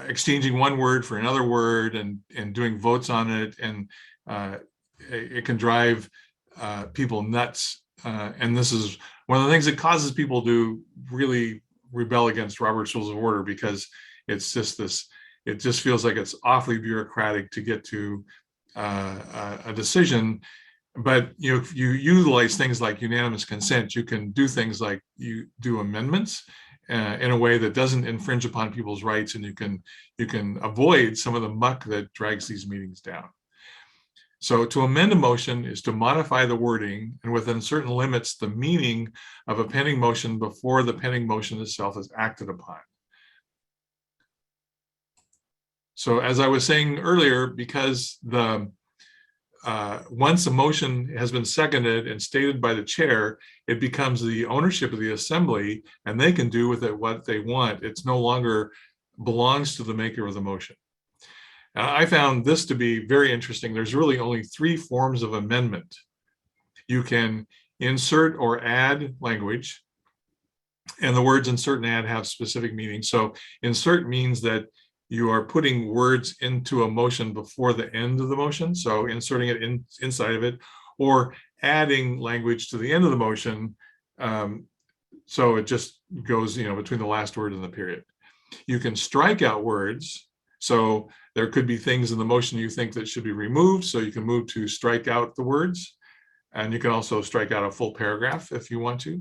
exchanging one word for another word and doing votes on it. And it can drive people nuts. And this is one of the things that causes people to really rebel against Robert's Rules of Order, because it's just it just feels like it's awfully bureaucratic to get to a decision. But if you utilize things like unanimous consent, you can do things like you do amendments in a way that doesn't infringe upon people's rights, and you can avoid some of the muck that drags these meetings down. So to amend a motion is to modify the wording and within certain limits the meaning of a pending motion before the pending motion itself is acted upon. So as I was saying earlier, because once a motion has been seconded and stated by the chair, it becomes the ownership of the assembly, and they can do with it what they want. It's no longer belongs to the maker of the motion. I found this to be very interesting. There's really only 3 forms of amendment. You can insert or add language, and the words insert and add have specific meanings. So insert means that you are putting words into a motion before the end of the motion, so inserting it inside of it, or adding language to the end of the motion, so it just goes between the last word and the period. You can strike out words, so there could be things in the motion you think that should be removed, so you can move to strike out the words, and you can also strike out a full paragraph if you want to.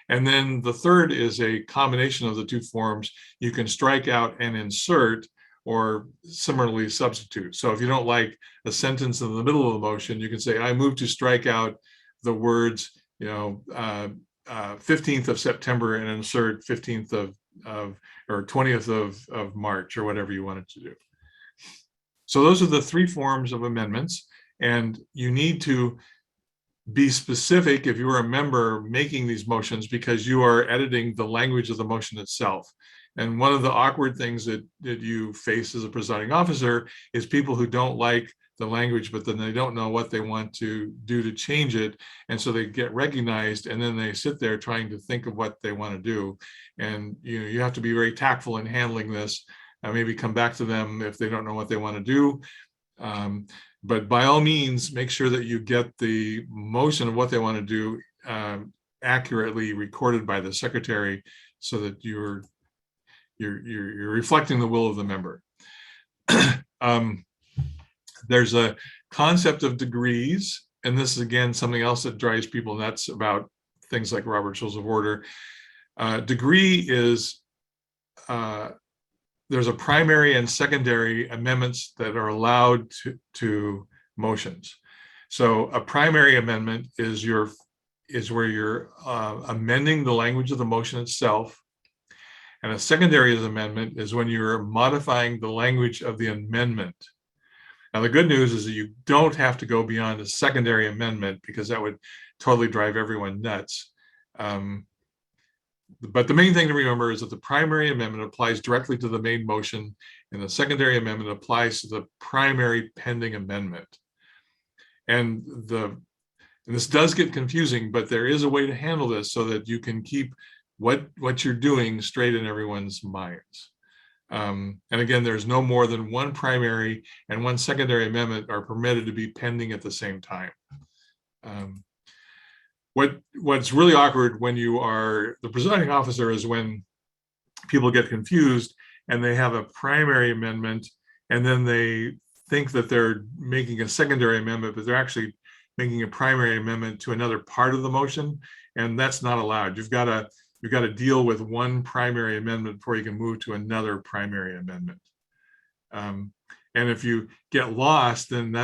And then the third is a combination of the 2 forms. You can strike out and insert, or similarly substitute. So if you don't like a sentence in the middle of the motion, you can say, I move to strike out the words, 15th of September and insert 15th of or 20th of March, or whatever you want it to do. So those are the 3 forms of amendments, and you need to be specific if you are a member making these motions, because you are editing the language of the motion itself. And one of the awkward things that you face as a presiding officer is people who don't like the language, but then they don't know what they want to do to change it. And so they get recognized, and then they sit there trying to think of what they want to do. And you have to be very tactful in handling this, and maybe come back to them if they don't know what they want to do. But by all means, make sure that you get the motion of what they want to do accurately recorded by the secretary, so that you're reflecting the will of the member. There's a concept of degrees, and this is again something else that drives people nuts about things like Robert's Rules of Order. Degree is there's a primary and secondary amendments that are allowed to motions. So a primary amendment is where you're amending the language of the motion itself. And a secondary amendment is when you're modifying the language of the amendment. Now, the good news is that you don't have to go beyond a secondary amendment, because that would totally drive everyone nuts. But the main thing to remember is that the primary amendment applies directly to the main motion, and the secondary amendment applies to the primary pending amendment. And this does get confusing, but there is a way to handle this so that you can keep what you're doing straight in everyone's minds. And again, there's no more than one primary and one secondary amendment are permitted to be pending at the same time. What's really awkward when you are the presiding officer is when people get confused and they have a primary amendment and then they think that they're making a secondary amendment, but they're actually making a primary amendment to another part of the motion, and that's not allowed. You've got to deal with one primary amendment before you can move to another primary amendment. And if you get lost, then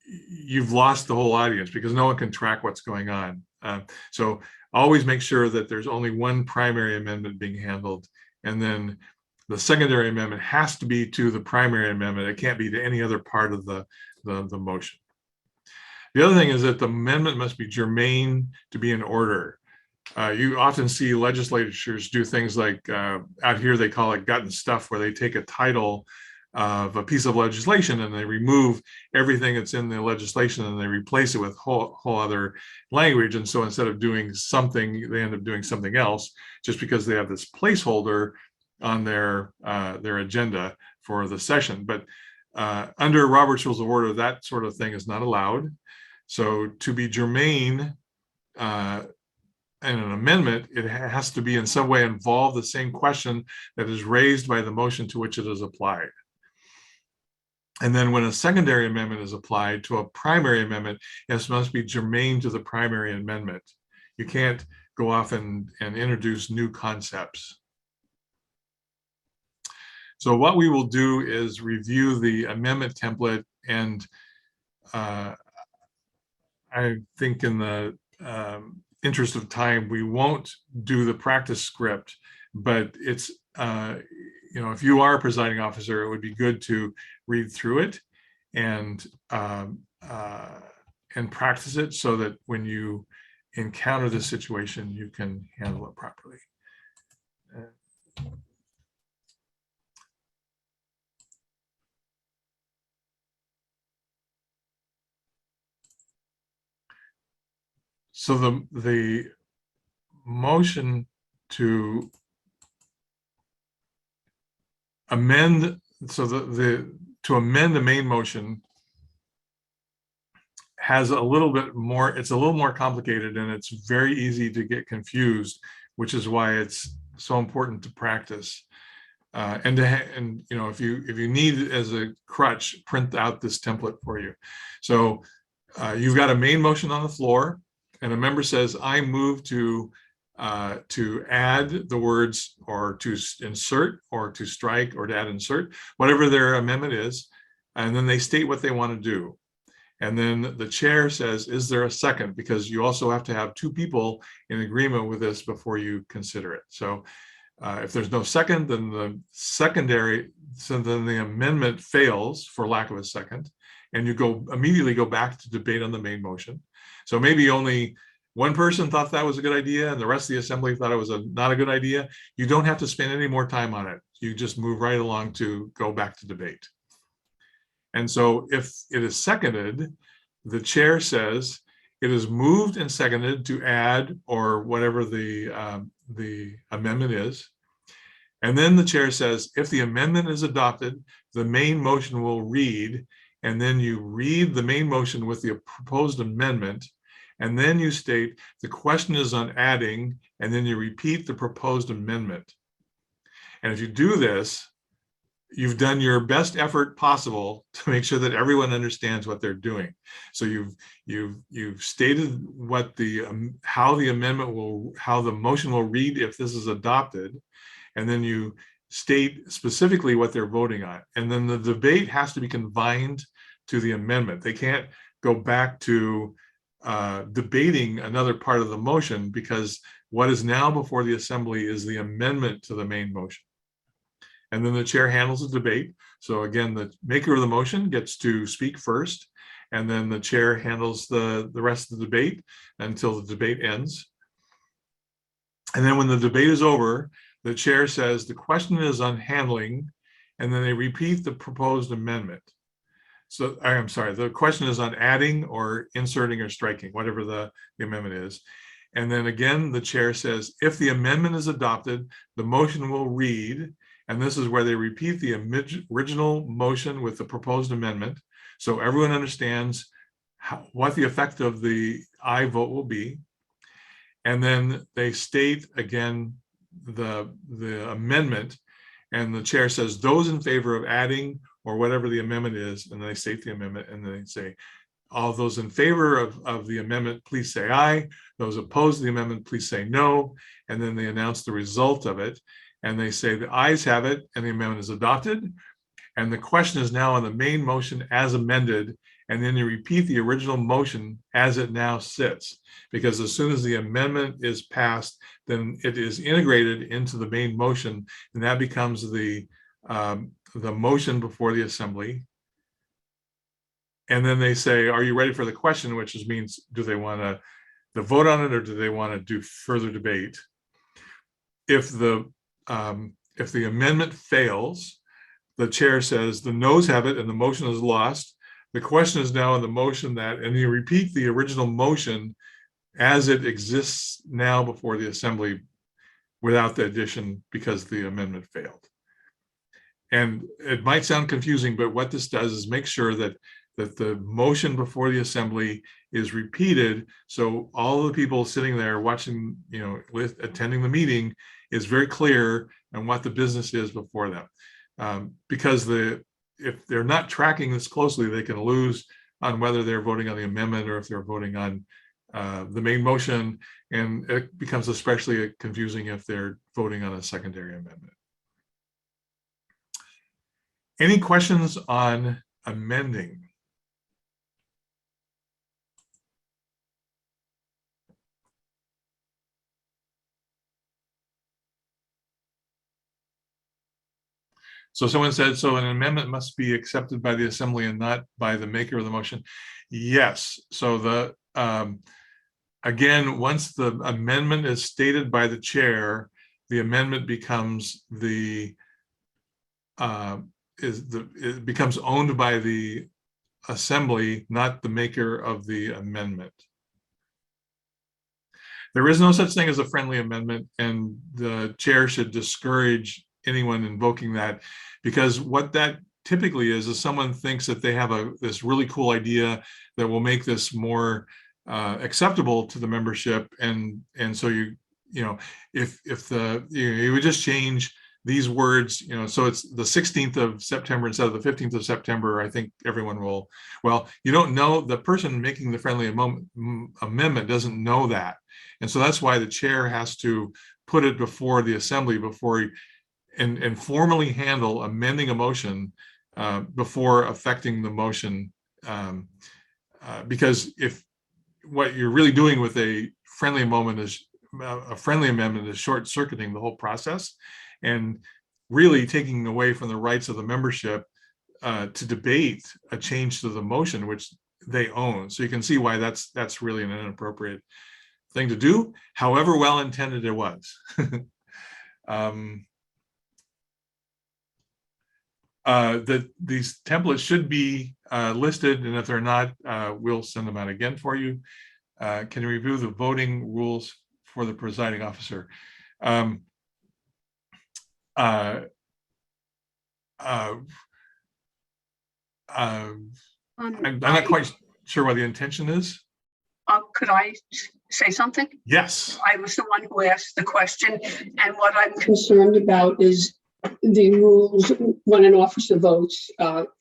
you've lost the whole audience, because no one can track what's going on. So always make sure that there's only one primary amendment being handled, and then the secondary amendment has to be to the primary amendment. It can't be to any other part of the motion. The other thing is that the amendment must be germane to be in order. You often see legislatures do things like, out here they call it gut stuff, where they take a title of a piece of legislation and they remove everything that's in the legislation and they replace it with whole other language. And so instead of doing something, they end up doing something else, just because they have this placeholder on their agenda for the session. But under Robert's Rules of Order, that sort of thing is not allowed. So to be germane in an amendment, it has to be in some way involve the same question that is raised by the motion to which it is applied. And then when a secondary amendment is applied to a primary amendment, it must be germane to the primary amendment. You can't go off and introduce new concepts. So what we will do is review the amendment template, and I think in the interest of time, we won't do the practice script, but it's, if you are a presiding officer, it would be good to read through it and practice it, so that when you encounter this situation, you can handle it properly. So the motion to amend, to amend the main motion has a little bit more, it's a little more complicated, and it's very easy to get confused, which is why it's so important to practice. And if you need as a crutch, print out this template for you. So you've got a main motion on the floor, and a member says, I move to add the words, or to insert, or to strike, or to add insert, whatever their amendment is, and then they state what they want to do. And then the chair says, is there a second? Because you also have to have two people in agreement with this before you consider it. So if there's no second, then the amendment fails for lack of a second, and you immediately go back to debate on the main motion. So maybe only one person thought that was a good idea and the rest of the assembly thought it was not a good idea. You don't have to spend any more time on it. You just move right along to go back to debate. And so if it is seconded, the chair says it is moved and seconded to add, or whatever the amendment is. And then the chair says, if the amendment is adopted, the main motion will read, and then you read the main motion with the proposed amendment. And then you state the question is on adding, and then you repeat the proposed amendment. And if you do this, you've done your best effort possible to make sure that everyone understands what they're doing. So you've stated what how the motion will read if this is adopted, and then you state specifically what they're voting on. And then the debate has to be confined to the amendment. They can't go back to debating another part of the motion, because what is now before the assembly is the amendment to the main motion. and then the chair handles the debate. So again, the maker of the motion gets to speak first, and then the chair handles the rest of the debate until the debate ends. And then when the debate is over, the chair says the question is on handling, and then they repeat the proposed amendment. So I'm sorry, the question is on adding or inserting or striking, whatever the amendment is. And then again, the chair says, if the amendment is adopted, the motion will read, and this is where they repeat the original motion with the proposed amendment. So everyone understands what the effect of the aye vote will be. And then they state again the amendment, and the chair says those in favor of adding or whatever the amendment is, and they state the amendment, and then they say, all those in favor of the amendment, please say aye. Those opposed to the amendment, please say no. And then they announce the result of it, and they say the ayes have it, and the amendment is adopted. And the question is now on the main motion as amended, and then you repeat the original motion as it now sits, because as soon as the amendment is passed, then it is integrated into the main motion, and that becomes the motion before the assembly. And then they say, are you ready for the question? Which means, do they want to vote on it, or do they want to do further debate? If the amendment fails, the chair says the noes have it and the motion is lost. The question is now on the motion and you repeat the original motion as it exists now before the assembly without the addition because the amendment failed. And it might sound confusing, but what this does is make sure that the motion before the assembly is repeated, so all the people sitting there watching, attending the meeting is very clear on what the business is before them. Because if they're not tracking this closely, they can lose on whether they're voting on the amendment or if they're voting on the main motion, and it becomes especially confusing if they're voting on a secondary amendment. Any questions on amending? So someone said, so an amendment must be accepted by the assembly and not by the maker of the motion. Yes. So again, once the amendment is stated by the chair, the amendment becomes it becomes owned by the assembly, not the maker of the amendment. There is no such thing as a friendly amendment, and the chair should discourage anyone invoking that, because what that typically is someone thinks that they have this really cool idea that will make this more acceptable to the membership, and so you would just change these words, so it's the 16th of September instead of the 15th of September, I think everyone will, well, you don't know, the person making the friendly amendment doesn't know that. And so that's why the chair has to put it before the assembly and formally handle amending a motion before affecting the motion. Because if what you're really doing with a friendly amendment is short-circuiting the whole process and really taking away from the rights of the membership to debate a change to the motion, which they own. So you can see why that's really an inappropriate thing to do, however well intended it was. These templates should be listed, and if they're not, we'll send them out again for you. Can you review the voting rules for the presiding officer? I'm not quite sure what the intention is. Could I say something? Yes. I was the one who asked the question, and what I'm concerned about is the rules when an officer votes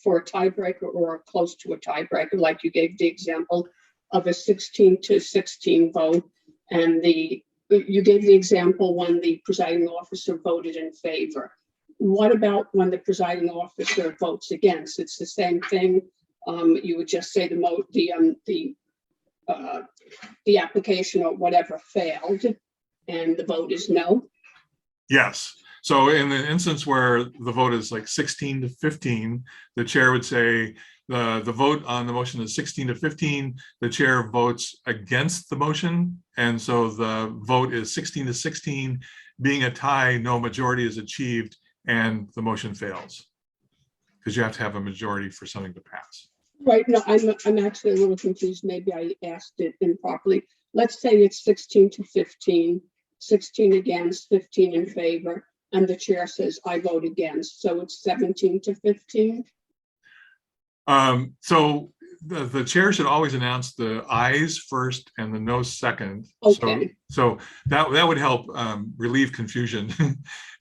for a tiebreaker or close to a tiebreaker, like you gave the example of a 16-16 vote, and you gave the example when the presiding officer voted in favor. What about when the presiding officer votes against? It's the same thing. You would just say the application or whatever failed, and the vote is no. Yes. So in the instance where the vote is like 16 to 15, the chair would say the vote on the motion is 16 to 15. The chair votes against the motion. And so the vote is 16 to 16. Being a tie, no majority is achieved and the motion fails. Because you have to have a majority for something to pass. Right, no, I'm actually a little confused. Maybe I asked it improperly. Let's say it's 16 to 15, 16 against, 15 in favor, and the chair says, I vote against. So it's 17 to 15? So the chair should always announce the ayes first and the noes second. Okay. So that would help relieve confusion.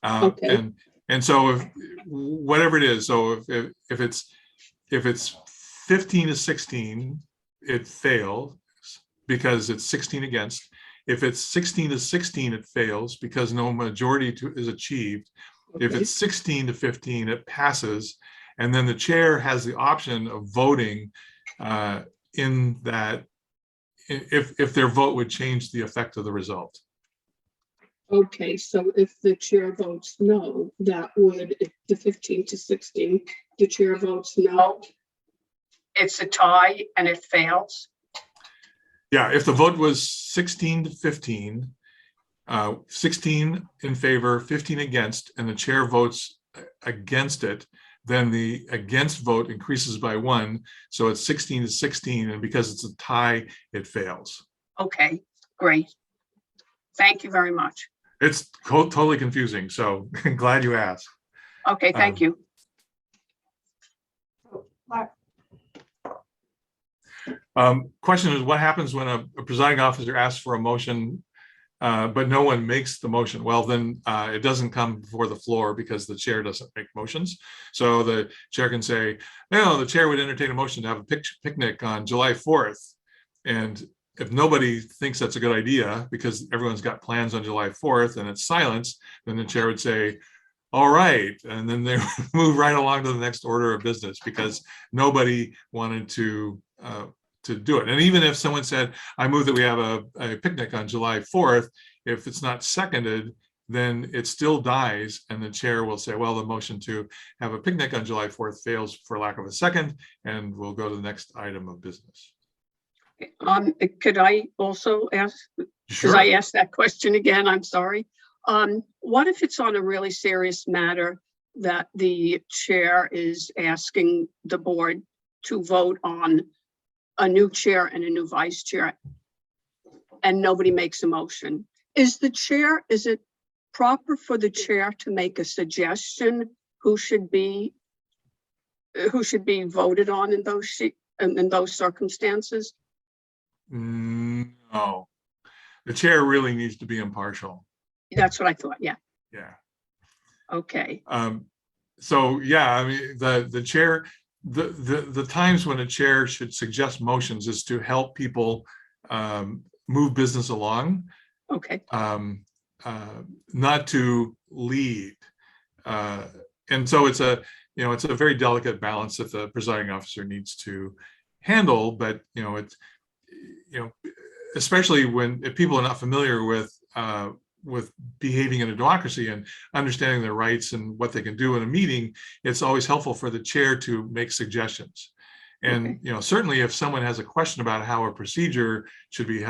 Okay. And so if whatever it is, so if it's 15 to 16, it fails because it's 16 against. If it's 16 to 16, it fails because no majority is achieved. Okay. If it's 16 to 15, it passes. And then the chair has the option of voting in that if their vote would change the effect of the result. Okay, so if the chair votes no, that would, if the 15 to 16, the chair votes no. It's a tie and it fails. Yeah, if the vote was 16 to 15, 16 in favor, 15 against, and the chair votes against it, then the against vote increases by 1. So it's 16 to 16, and because it's a tie, it fails. Okay, great. Thank you very much. It's totally confusing, so glad you asked. Okay, thank you. Question is, what happens when a presiding officer asks for a motion, but no one makes the motion? Well, then it doesn't come before the floor because the chair doesn't make motions. So the chair can say, no, the chair would entertain a motion to have a picnic on July 4th. And if nobody thinks that's a good idea because everyone's got plans on July 4th and it's silence, then the chair would say, all right. And then they move right along to the next order of business because nobody wanted to do it. And even if someone said, I move that we have a picnic on July 4th, if it's not seconded, then it still dies. And the chair will say, well, the motion to have a picnic on July 4th fails for lack of a second, and we'll go to the next item of business. Could I also ask, because Sure. I asked that question again, I'm sorry. What if it's on a really serious matter that the chair is asking the board to vote on a new chair and a new vice chair and nobody makes a motion? Is it proper for the chair to make a suggestion who should be voted on in those circumstances? No, the chair really needs to be impartial. That's what I thought. Yeah. Yeah. Okay. So yeah, I mean, the chair, the times when a chair should suggest motions is to help people move business along. Okay. Not to lead. And so it's a very delicate balance that the presiding officer needs to handle, but especially if people are not familiar with behaving in a democracy and understanding their rights and what they can do in a meeting, it's always helpful for the chair to make suggestions. And Okay. Certainly if someone has a question about how a procedure should be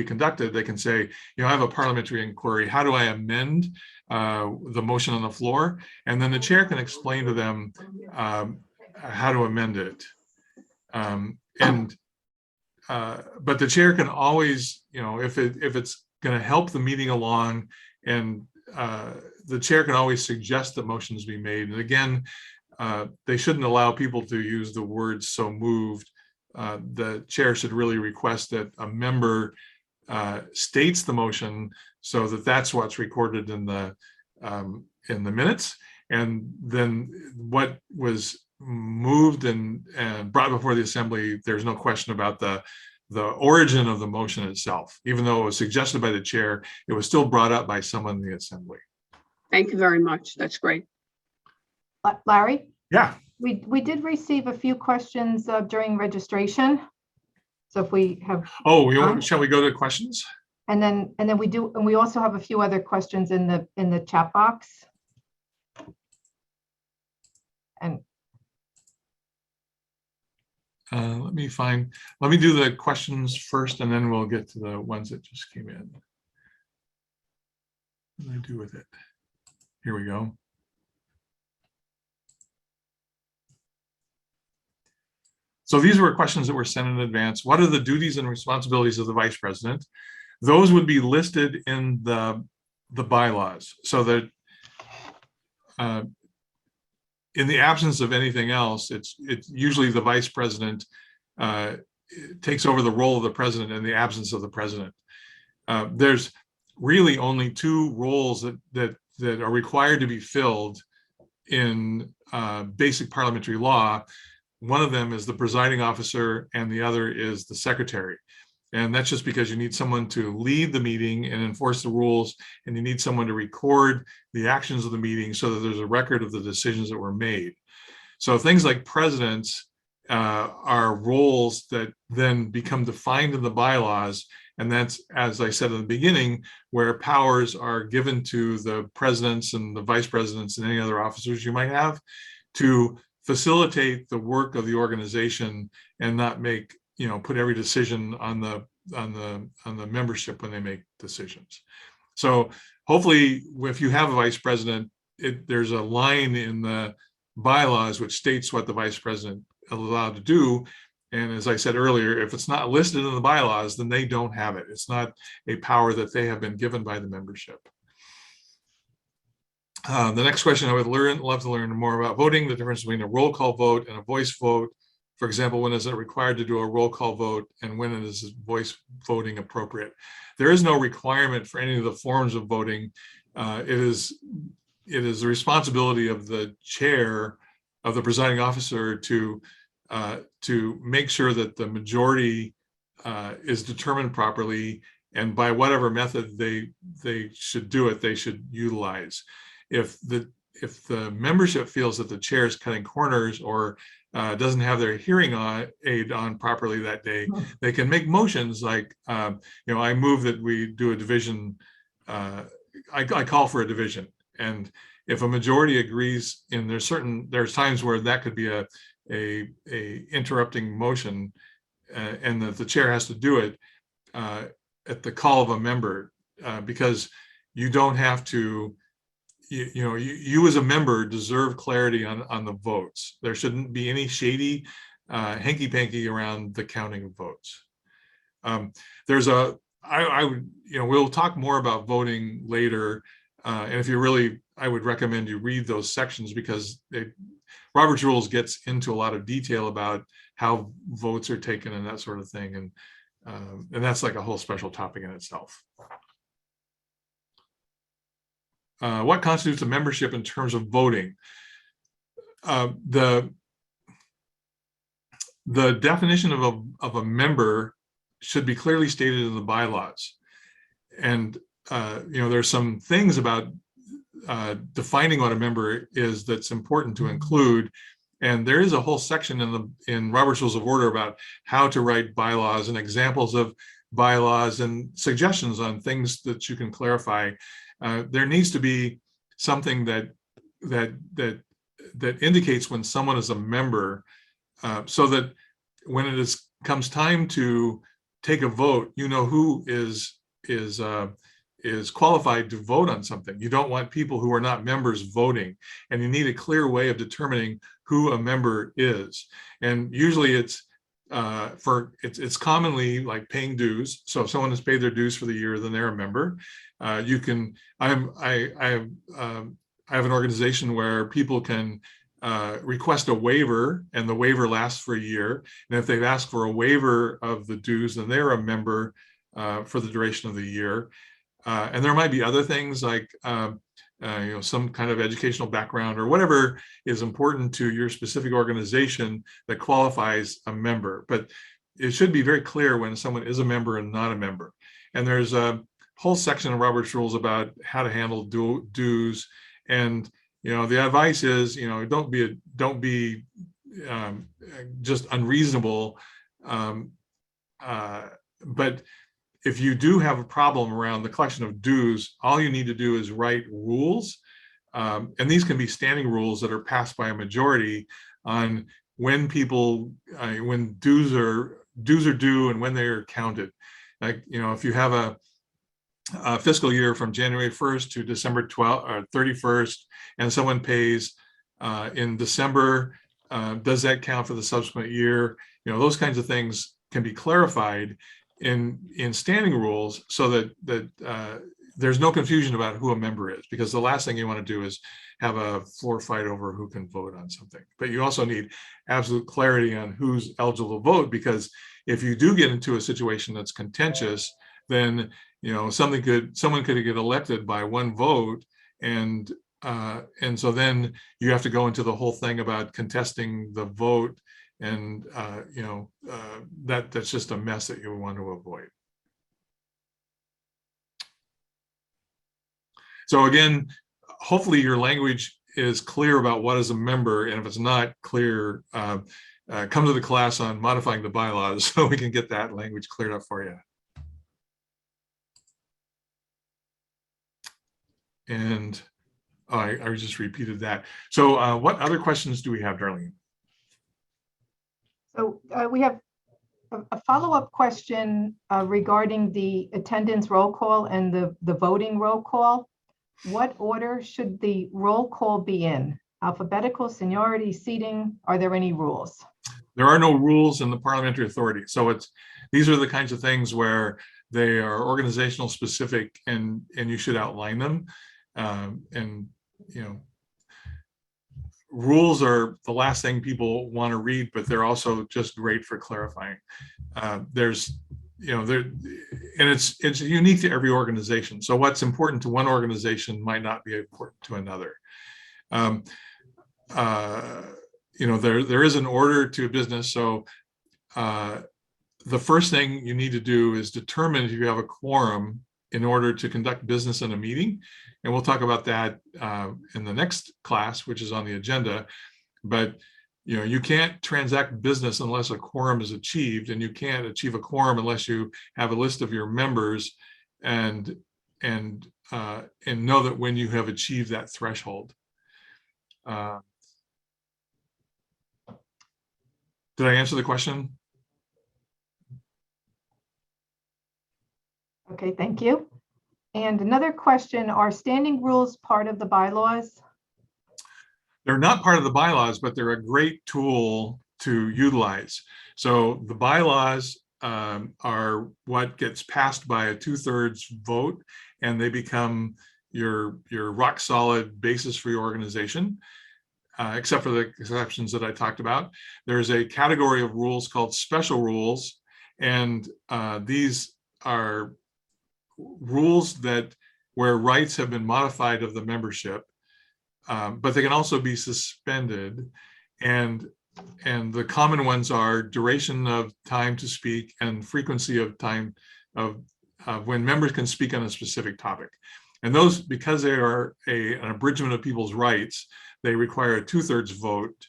conducted, they can say, I have a parliamentary inquiry. How do I amend the motion on the floor? And then the chair can explain to them how to amend it. But the chair can always, if it's going to help the meeting along, and the chair can always suggest that motions be made. And again, they shouldn't allow people to use the words "so moved." The chair should really request that a member states the motion so that that's what's recorded in the minutes. And then what was moved and brought before the assembly, there's no question about the origin of the motion itself. Even though it was suggested by the chair, it was still brought up by someone in the assembly. Thank you very much. That's great. Larry? Yeah. We did receive a few questions during registration. So if we have. Shall we go to questions? And then we also have a few other questions in the chat box. And let me do the questions first, and then we'll get to the ones that just came in. What do I do with it? Here we go. So these were questions that were sent in advance. What are the duties and responsibilities of the vice president? Those would be listed in the bylaws, so that in the absence of anything else, it's usually the vice president takes over the role of the president in the absence of the president. There's really only two roles that are required to be filled in basic parliamentary law. One of them is the presiding officer, and the other is the secretary. And that's just because you need someone to lead the meeting and enforce the rules, and you need someone to record the actions of the meeting so that there's a record of the decisions that were made. So things like presidents are roles that then become defined in the bylaws. And that's, as I said in the beginning, where powers are given to the presidents and the vice presidents and any other officers you might have to facilitate the work of the organization and not make, put every decision on the membership when they make decisions. So hopefully, if you have a vice president, there's a line in the bylaws which states what the vice president is allowed to do. And as I said earlier, if it's not listed in the bylaws, then they don't have it. It's not a power that they have been given by the membership. The next question, I would love to learn more about voting, the difference between a roll call vote and a voice vote. For example, when is it required to do a roll call vote, and when is voice voting appropriate? There is no requirement for any of the forms of voting. It is the responsibility of the chair, of the presiding officer, to make sure that the majority is determined properly, and by whatever method they should do it, they should utilize. If the membership feels that the chair is cutting corners or doesn't have their hearing aid on properly that day, they can make motions like, I move that we do a division. I call for a division, and if a majority agrees, and there's times where that could be a interrupting motion, and that the chair has to do it at the call of a member, because you don't have to. You as a member deserve clarity on the votes. There shouldn't be any shady hanky-panky around the counting of votes. We'll talk more about voting later, and if you really, I would recommend you read those sections, because Robert's Rules gets into a lot of detail about how votes are taken and that sort of thing, and that's like a whole special topic in itself. What constitutes a membership in terms of voting? The definition of a member should be clearly stated in the bylaws. And there's some things about defining what a member is that's important to include. And there is a whole section in Robert's Rules of Order about how to write bylaws and examples of bylaws and suggestions on things that you can clarify. There needs to be something that indicates when someone is a member, so that when it comes time to take a vote, who is qualified to vote on something. You don't want people who are not members voting, and you need a clear way of determining who a member is. And usually it's commonly like paying dues. So if someone has paid their dues for the year, then they're a member. I have an organization where people can request a waiver, and the waiver lasts for a year. And if they've asked for a waiver of the dues, then they're a member for the duration of the year. And there might be other things like some kind of educational background or whatever is important to your specific organization that qualifies a member. But it should be very clear when someone is a member and not a member. And there's a whole section of Robert's Rules about how to handle dues. And the advice is, don't be just unreasonable. But if you do have a problem around the collection of dues, all you need to do is write rules. And these can be standing rules that are passed by a majority on when people, when dues are due and when they are counted. Like, you know, if you have a fiscal year from January 1st to December 31st, and someone pays in December, does that count for the subsequent year? You know, those kinds of things can be clarified in standing rules, so that there's no confusion about who a member is, because the last thing you want to do is have a floor fight over who can vote on something. But you also need absolute clarity on who's eligible to vote, because if you do get into a situation that's contentious, then, you know, someone could get elected by one vote, and so then you have to go into the whole thing about contesting the vote, and you know, that's just a mess that you want to avoid. So again, hopefully your language is clear about what is a member, and if it's not clear, come to the class on modifying the bylaws so we can get that language cleared up for you. And I just repeated that. So what other questions do we have, Darlene? So we have a follow-up question regarding the attendance roll call and the voting roll call. What order should the roll call be in? Alphabetical, seniority, seating? Are there any rules? There are no rules in the parliamentary authority. So these are the kinds of things where they are organizational specific, and you should outline them. And you know, rules are the last thing people want to read, but they're also just great for clarifying. There's, you know, and it's unique to every organization. So what's important to one organization might not be important to another. You know, there is an order to business. So the first thing you need to do is determine if you have a quorum in order to conduct business in a meeting. And we'll talk about that in the next class, which is on the agenda. But you know, you can't transact business unless a quorum is achieved, and you can't achieve a quorum unless you have a list of your members and know that when you have achieved that threshold. Did I answer the question? Okay, thank you. And another question, are standing rules part of the bylaws? They're not part of the bylaws, but they're a great tool to utilize. So the bylaws are what gets passed by a 2/3 vote, and they become your rock solid basis for your organization, except for the exceptions that I talked about. There's a category of rules called special rules, and these are rules where rights have been modified of the membership, but they can also be suspended. And the common ones are duration of time to speak and frequency of time of when members can speak on a specific topic. And those, because they are an abridgment of people's rights, they require a 2/3 vote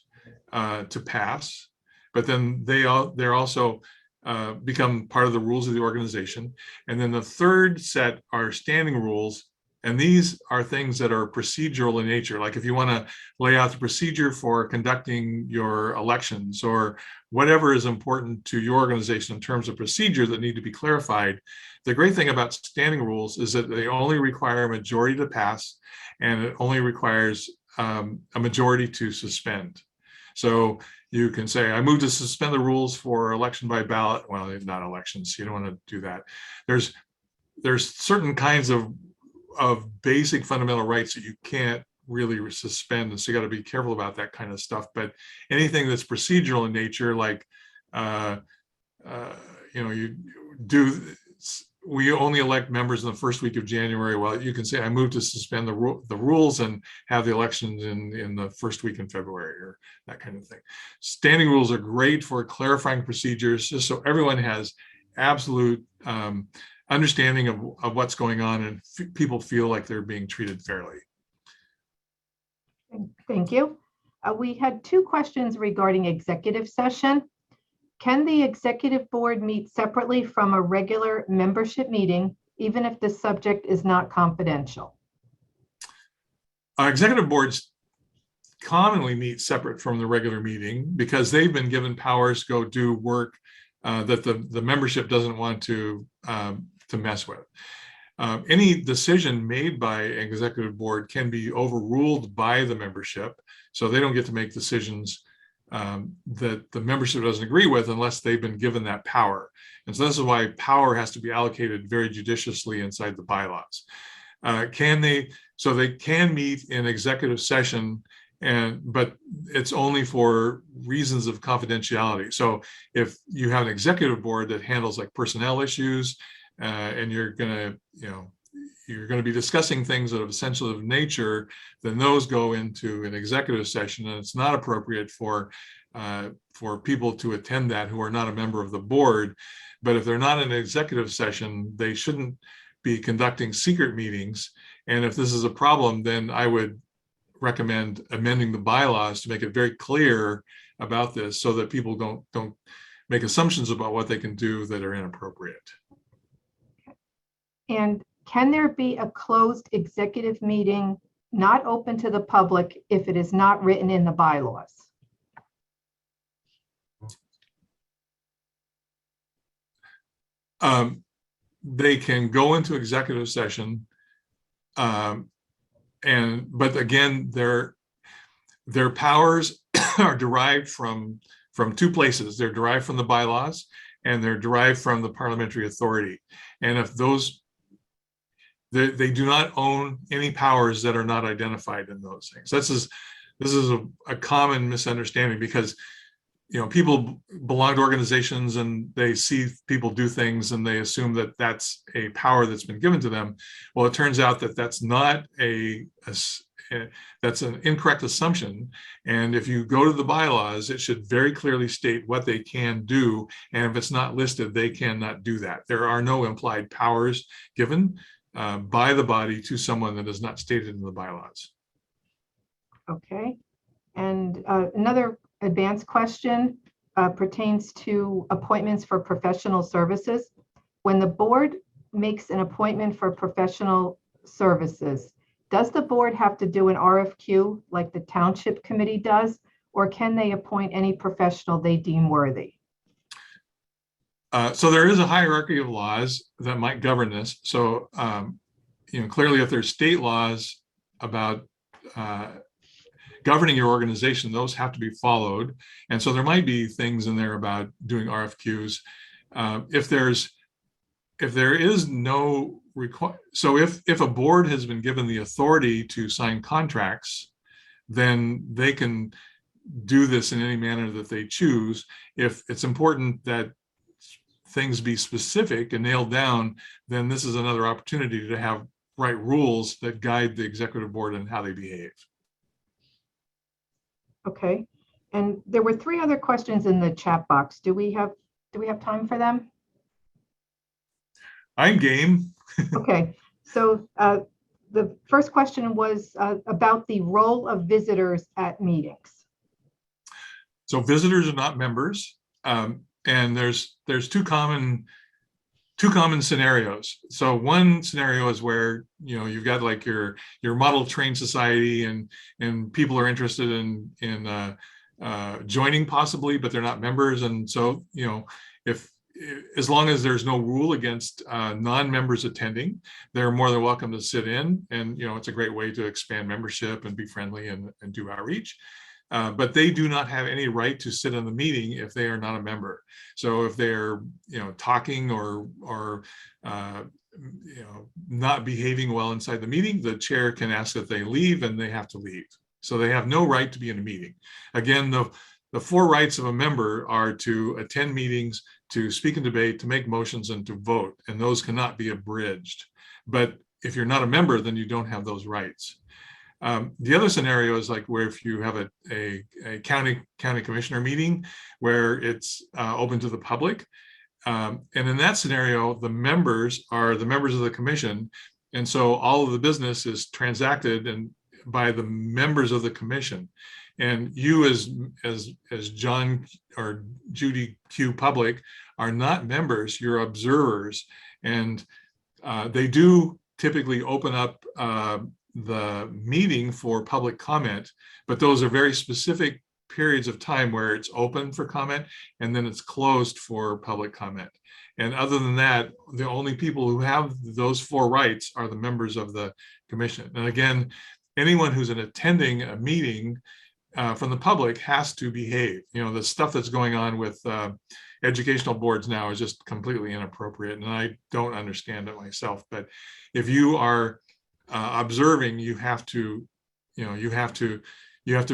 to pass. But then they're also become part of the rules of the organization. And then the third set are standing rules. And these are things that are procedural in nature. Like if you want to lay out the procedure for conducting your elections or whatever is important to your organization in terms of procedure that need to be clarified. The great thing about standing rules is that they only require a majority to pass, and it only requires a majority to suspend. So you can say, I move to suspend the rules for election by ballot. Well, not elections, you don't want to do that. There's certain kinds of basic fundamental rights that you can't really suspend, and so you got to be careful about that kind of stuff. But anything that's procedural in nature, like you know, we only elect members in the first week of January. Well, you can say, I move to suspend the rules and have the elections in the first week in February, or that kind of thing. Standing rules are great for clarifying procedures, just so everyone has absolute understanding of what's going on, and people feel like they're being treated fairly. Thank you. We had two questions regarding executive session. can the executive board meet separately from a regular membership meeting, even if the subject is not confidential? Executive boards commonly meet separate from the regular meeting because they've been given powers to go do work that the membership doesn't want to mess with. Any decision made by an executive board can be overruled by the membership, so they don't get to make decisions that the membership doesn't agree with unless they've been given that power. And so this is why power has to be allocated very judiciously inside the bylaws. So they can meet in executive session, but it's only for reasons of confidentiality. So if you have an executive board that handles like personnel issues, and you're going to be discussing things that are of sensitive nature, then those go into an executive session, and it's not appropriate for people to attend that who are not a member of the board. But if they're not in an executive session, they shouldn't be conducting secret meetings. And if this is a problem, then I would recommend amending the bylaws to make it very clear about this so that people don't make assumptions about what they can do that are inappropriate. And can there be a closed executive meeting not open to the public if it is not written in the bylaws? They can go into executive session, but again, their powers are derived from two places. They're derived from the bylaws, and they're derived from the parliamentary authority. And if those, they do not own any powers that are not identified in those things. This is a common misunderstanding, because people belong to organizations and they see people do things and they assume that that's a power that's been given to them. Well, it turns out that that's not that's an incorrect assumption. And if you go to the bylaws, it should very clearly state what they can do. And if it's not listed, they cannot do that. There are no implied powers given by the body to someone that is not stated in the bylaws. Okay. And another advanced question pertains to appointments for professional services. When the board makes an appointment for professional services, does the board have to do an RFQ like the township committee does, or can they appoint any professional they deem worthy? So there is a hierarchy of laws that might govern this. So, clearly if there's state laws about governing your organization, those have to be followed. And so there might be things in there about doing RFQs. If there is no so if a board has been given the authority to sign contracts, then they can do this in any manner that they choose. If it's important that things be specific and nailed down, then this is another opportunity to have right rules that guide the executive board and how they behave. Okay. And there were 3 other questions in the chat box. Do we have time for them? I'm game. Okay. So the first question was about the role of visitors at meetings. So visitors are not members, and there's two common scenarios. So one scenario is where you've got like your model train society, and people are interested in joining possibly, but they're not members. And so as long as there's no rule against non-members attending, they're more than welcome to sit in. And it's a great way to expand membership and be friendly and do outreach. But they do not have any right to sit in the meeting if they are not a member. So if they're talking or not behaving well inside the meeting, the chair can ask that they leave, and they have to leave. So they have no right to be in a meeting. Again, the 4 rights of a member are to attend meetings, to speak and debate, to make motions, and to vote, and those cannot be abridged. But if you're not a member, then you don't have those rights. The other scenario is like where if you have a county commissioner meeting where it's open to the public, and in that scenario, the members are the members of the commission, and so all of the business is transacted by the members of the commission. And you as John or Judy Q Public are not members, you're observers. And they do typically open up the meeting for public comment, but those are very specific periods of time where it's open for comment and then it's closed for public comment. And other than that, the only people who have those 4 rights are the members of the commission. And again, anyone who's attending a meeting from the public has to behave. You know, the stuff that's going on with educational boards now is just completely inappropriate, and I don't understand it myself. But if you are observing, you have to, you have to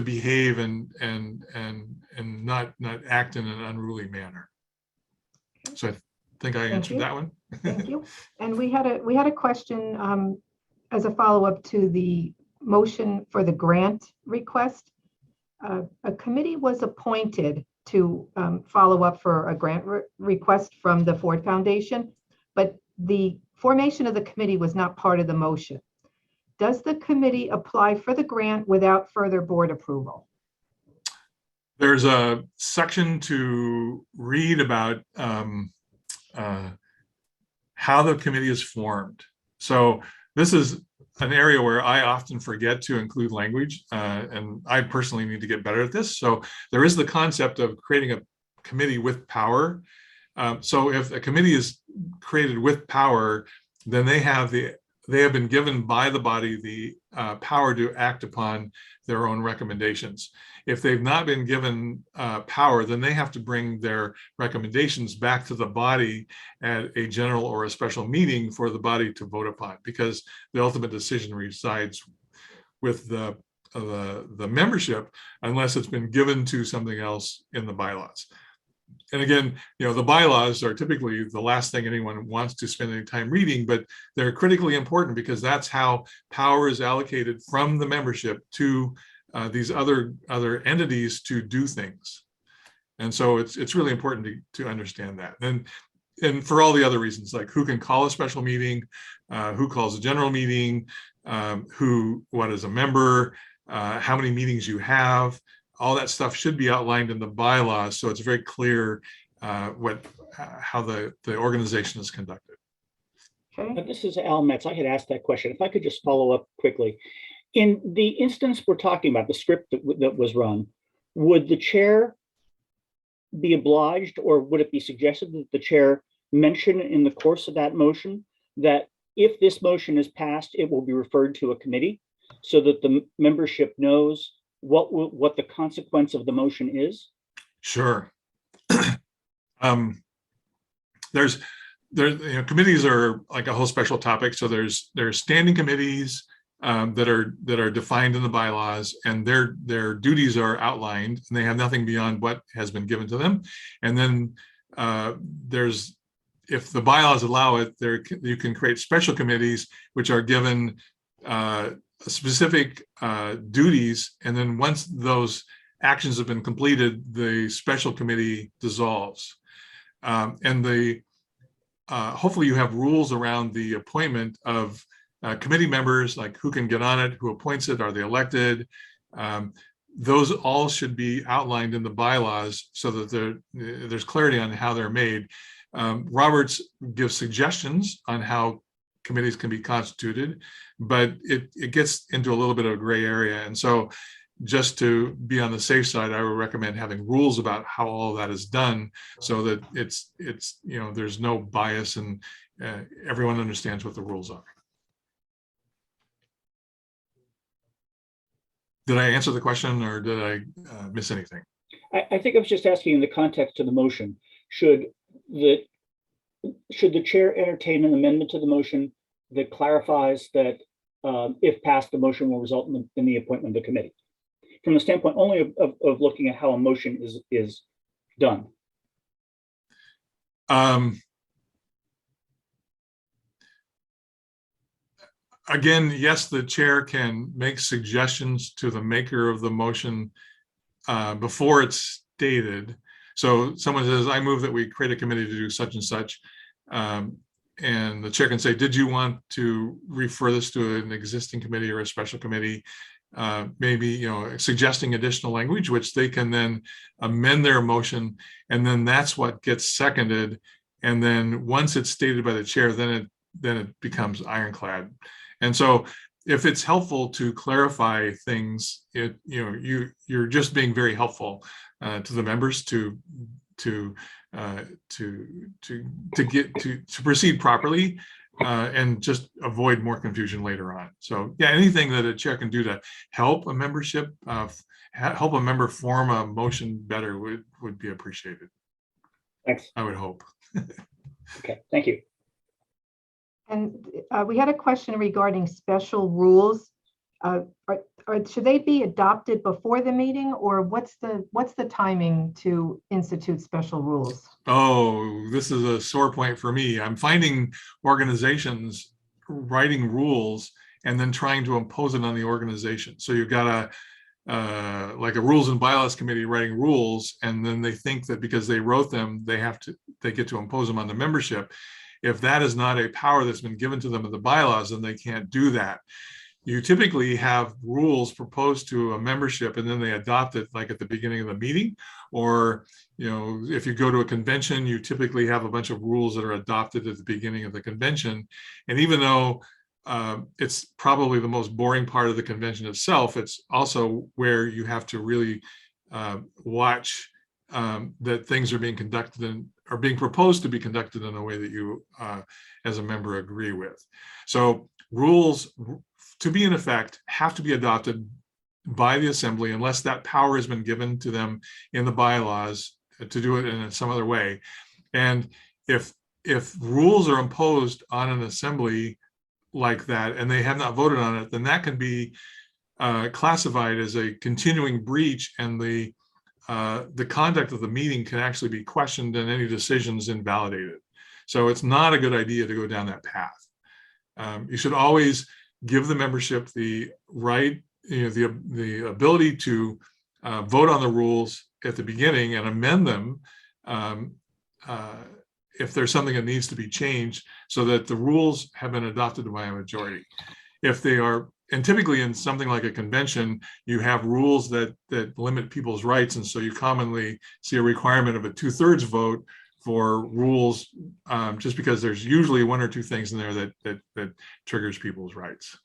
behave and not act in an unruly manner. So I think I answered that one. Thank you. And we had a question as a follow-up to the motion for the grant request. A committee was appointed to follow up for a grant request from the Ford Foundation, but the formation of the committee was not part of the motion. Does the committee apply for the grant without further board approval? There's a section to read about how the committee is formed. So this is an area where I often forget to include language, and I personally need to get better at this. So there is the concept of creating a committee with power. So if a committee is created with power, then they have been given by the body the power to act upon their own recommendations. If they've not been given power, then they have to bring their recommendations back to the body at a general or a special meeting for the body to vote upon, because the ultimate decision resides with the membership, unless it's been given to something else in the bylaws. And again, the bylaws are typically the last thing anyone wants to spend any time reading, but they're critically important because that's how power is allocated from the membership to these other entities to do things. And so it's really important to understand that. And for all the other reasons, like who can call a special meeting, who calls a general meeting, what is a member, how many meetings you have, all that stuff should be outlined in the bylaws, so it's very clear how the organization is conducted. Okay. This is Al Metz. I had asked that question. If I could just follow up quickly. In the instance we're talking about, the script that was run, would the chair be obliged, or would it be suggested that the chair mention in the course of that motion that if this motion is passed, it will be referred to a committee so that the membership knows what the consequence of the motion is? Sure. Committees are like a whole special topic. So there's standing committees that are defined in the bylaws, and their duties are outlined, and they have nothing beyond what has been given to them. And then if the bylaws allow it, you can create special committees which are given specific duties, and then once those actions have been completed, the special committee dissolves. And hopefully you have rules around the appointment of committee members, like who can get on it, who appoints it, are they elected? Those all should be outlined in the bylaws so that there's clarity on how they're made. Roberts gives suggestions on how committees can be constituted, but it gets into a little bit of a gray area. And so just to be on the safe side, I would recommend having rules about how all of that is done so that it's there's no bias and everyone understands what the rules are. Did I answer the question, or did I miss anything? I think I was just asking in the context of the motion, should the chair entertain an amendment to the motion that clarifies that if passed, the motion will result in the appointment of the committee, from the standpoint only of looking at how a motion is done? Again, yes, the chair can make suggestions to the maker of the motion before it's stated. So someone says, I move that we create a committee to do such and such. And the chair can say, did you want to refer this to an existing committee or a special committee? maybe, suggesting additional language, which they can then amend their motion, and then that's what gets seconded. And then once it's stated by the chair, then it becomes ironclad. And so if it's helpful to clarify things, you're just being very helpful to the members to proceed properly, and just avoid more confusion later on. So yeah, anything that a chair can do to help a membership, help a member form a motion better would be appreciated. Thanks. I would hope. Okay, thank you. And we had a question regarding special rules. Should they be adopted before the meeting, or what's the timing to institute special rules? Oh, this is a sore point for me. I'm finding organizations writing rules and then trying to impose it on the organization. So you've got like a rules and bylaws committee writing rules, and then they think that because they wrote them, they get to impose them on the membership. If that is not a power that's been given to them in the bylaws, then they can't do that. You typically have rules proposed to a membership and then they adopt it like at the beginning of the meeting. Or, if you go to a convention, you typically have a bunch of rules that are adopted at the beginning of the convention. And even though it's probably the most boring part of the convention itself, it's also where you have to really watch that things are being conducted and are being proposed to be conducted in a way that you as a member agree with. So rules, to be in effect, have to be adopted by the assembly unless that power has been given to them in the bylaws to do it in some other way. And if rules are imposed on an assembly like that and they have not voted on it, then that can be classified as a continuing breach, and the conduct of the meeting can actually be questioned and any decisions invalidated. So it's not a good idea to go down that path. You should always give the membership the right, the ability to vote on the rules at the beginning and amend them if there's something that needs to be changed, so that the rules have been adopted by a majority. If they are, and typically in something like a convention, you have rules that limit people's rights, and so you commonly see a requirement of a 2/3 vote for rules, just because there's usually one or two things in there that triggers people's rights.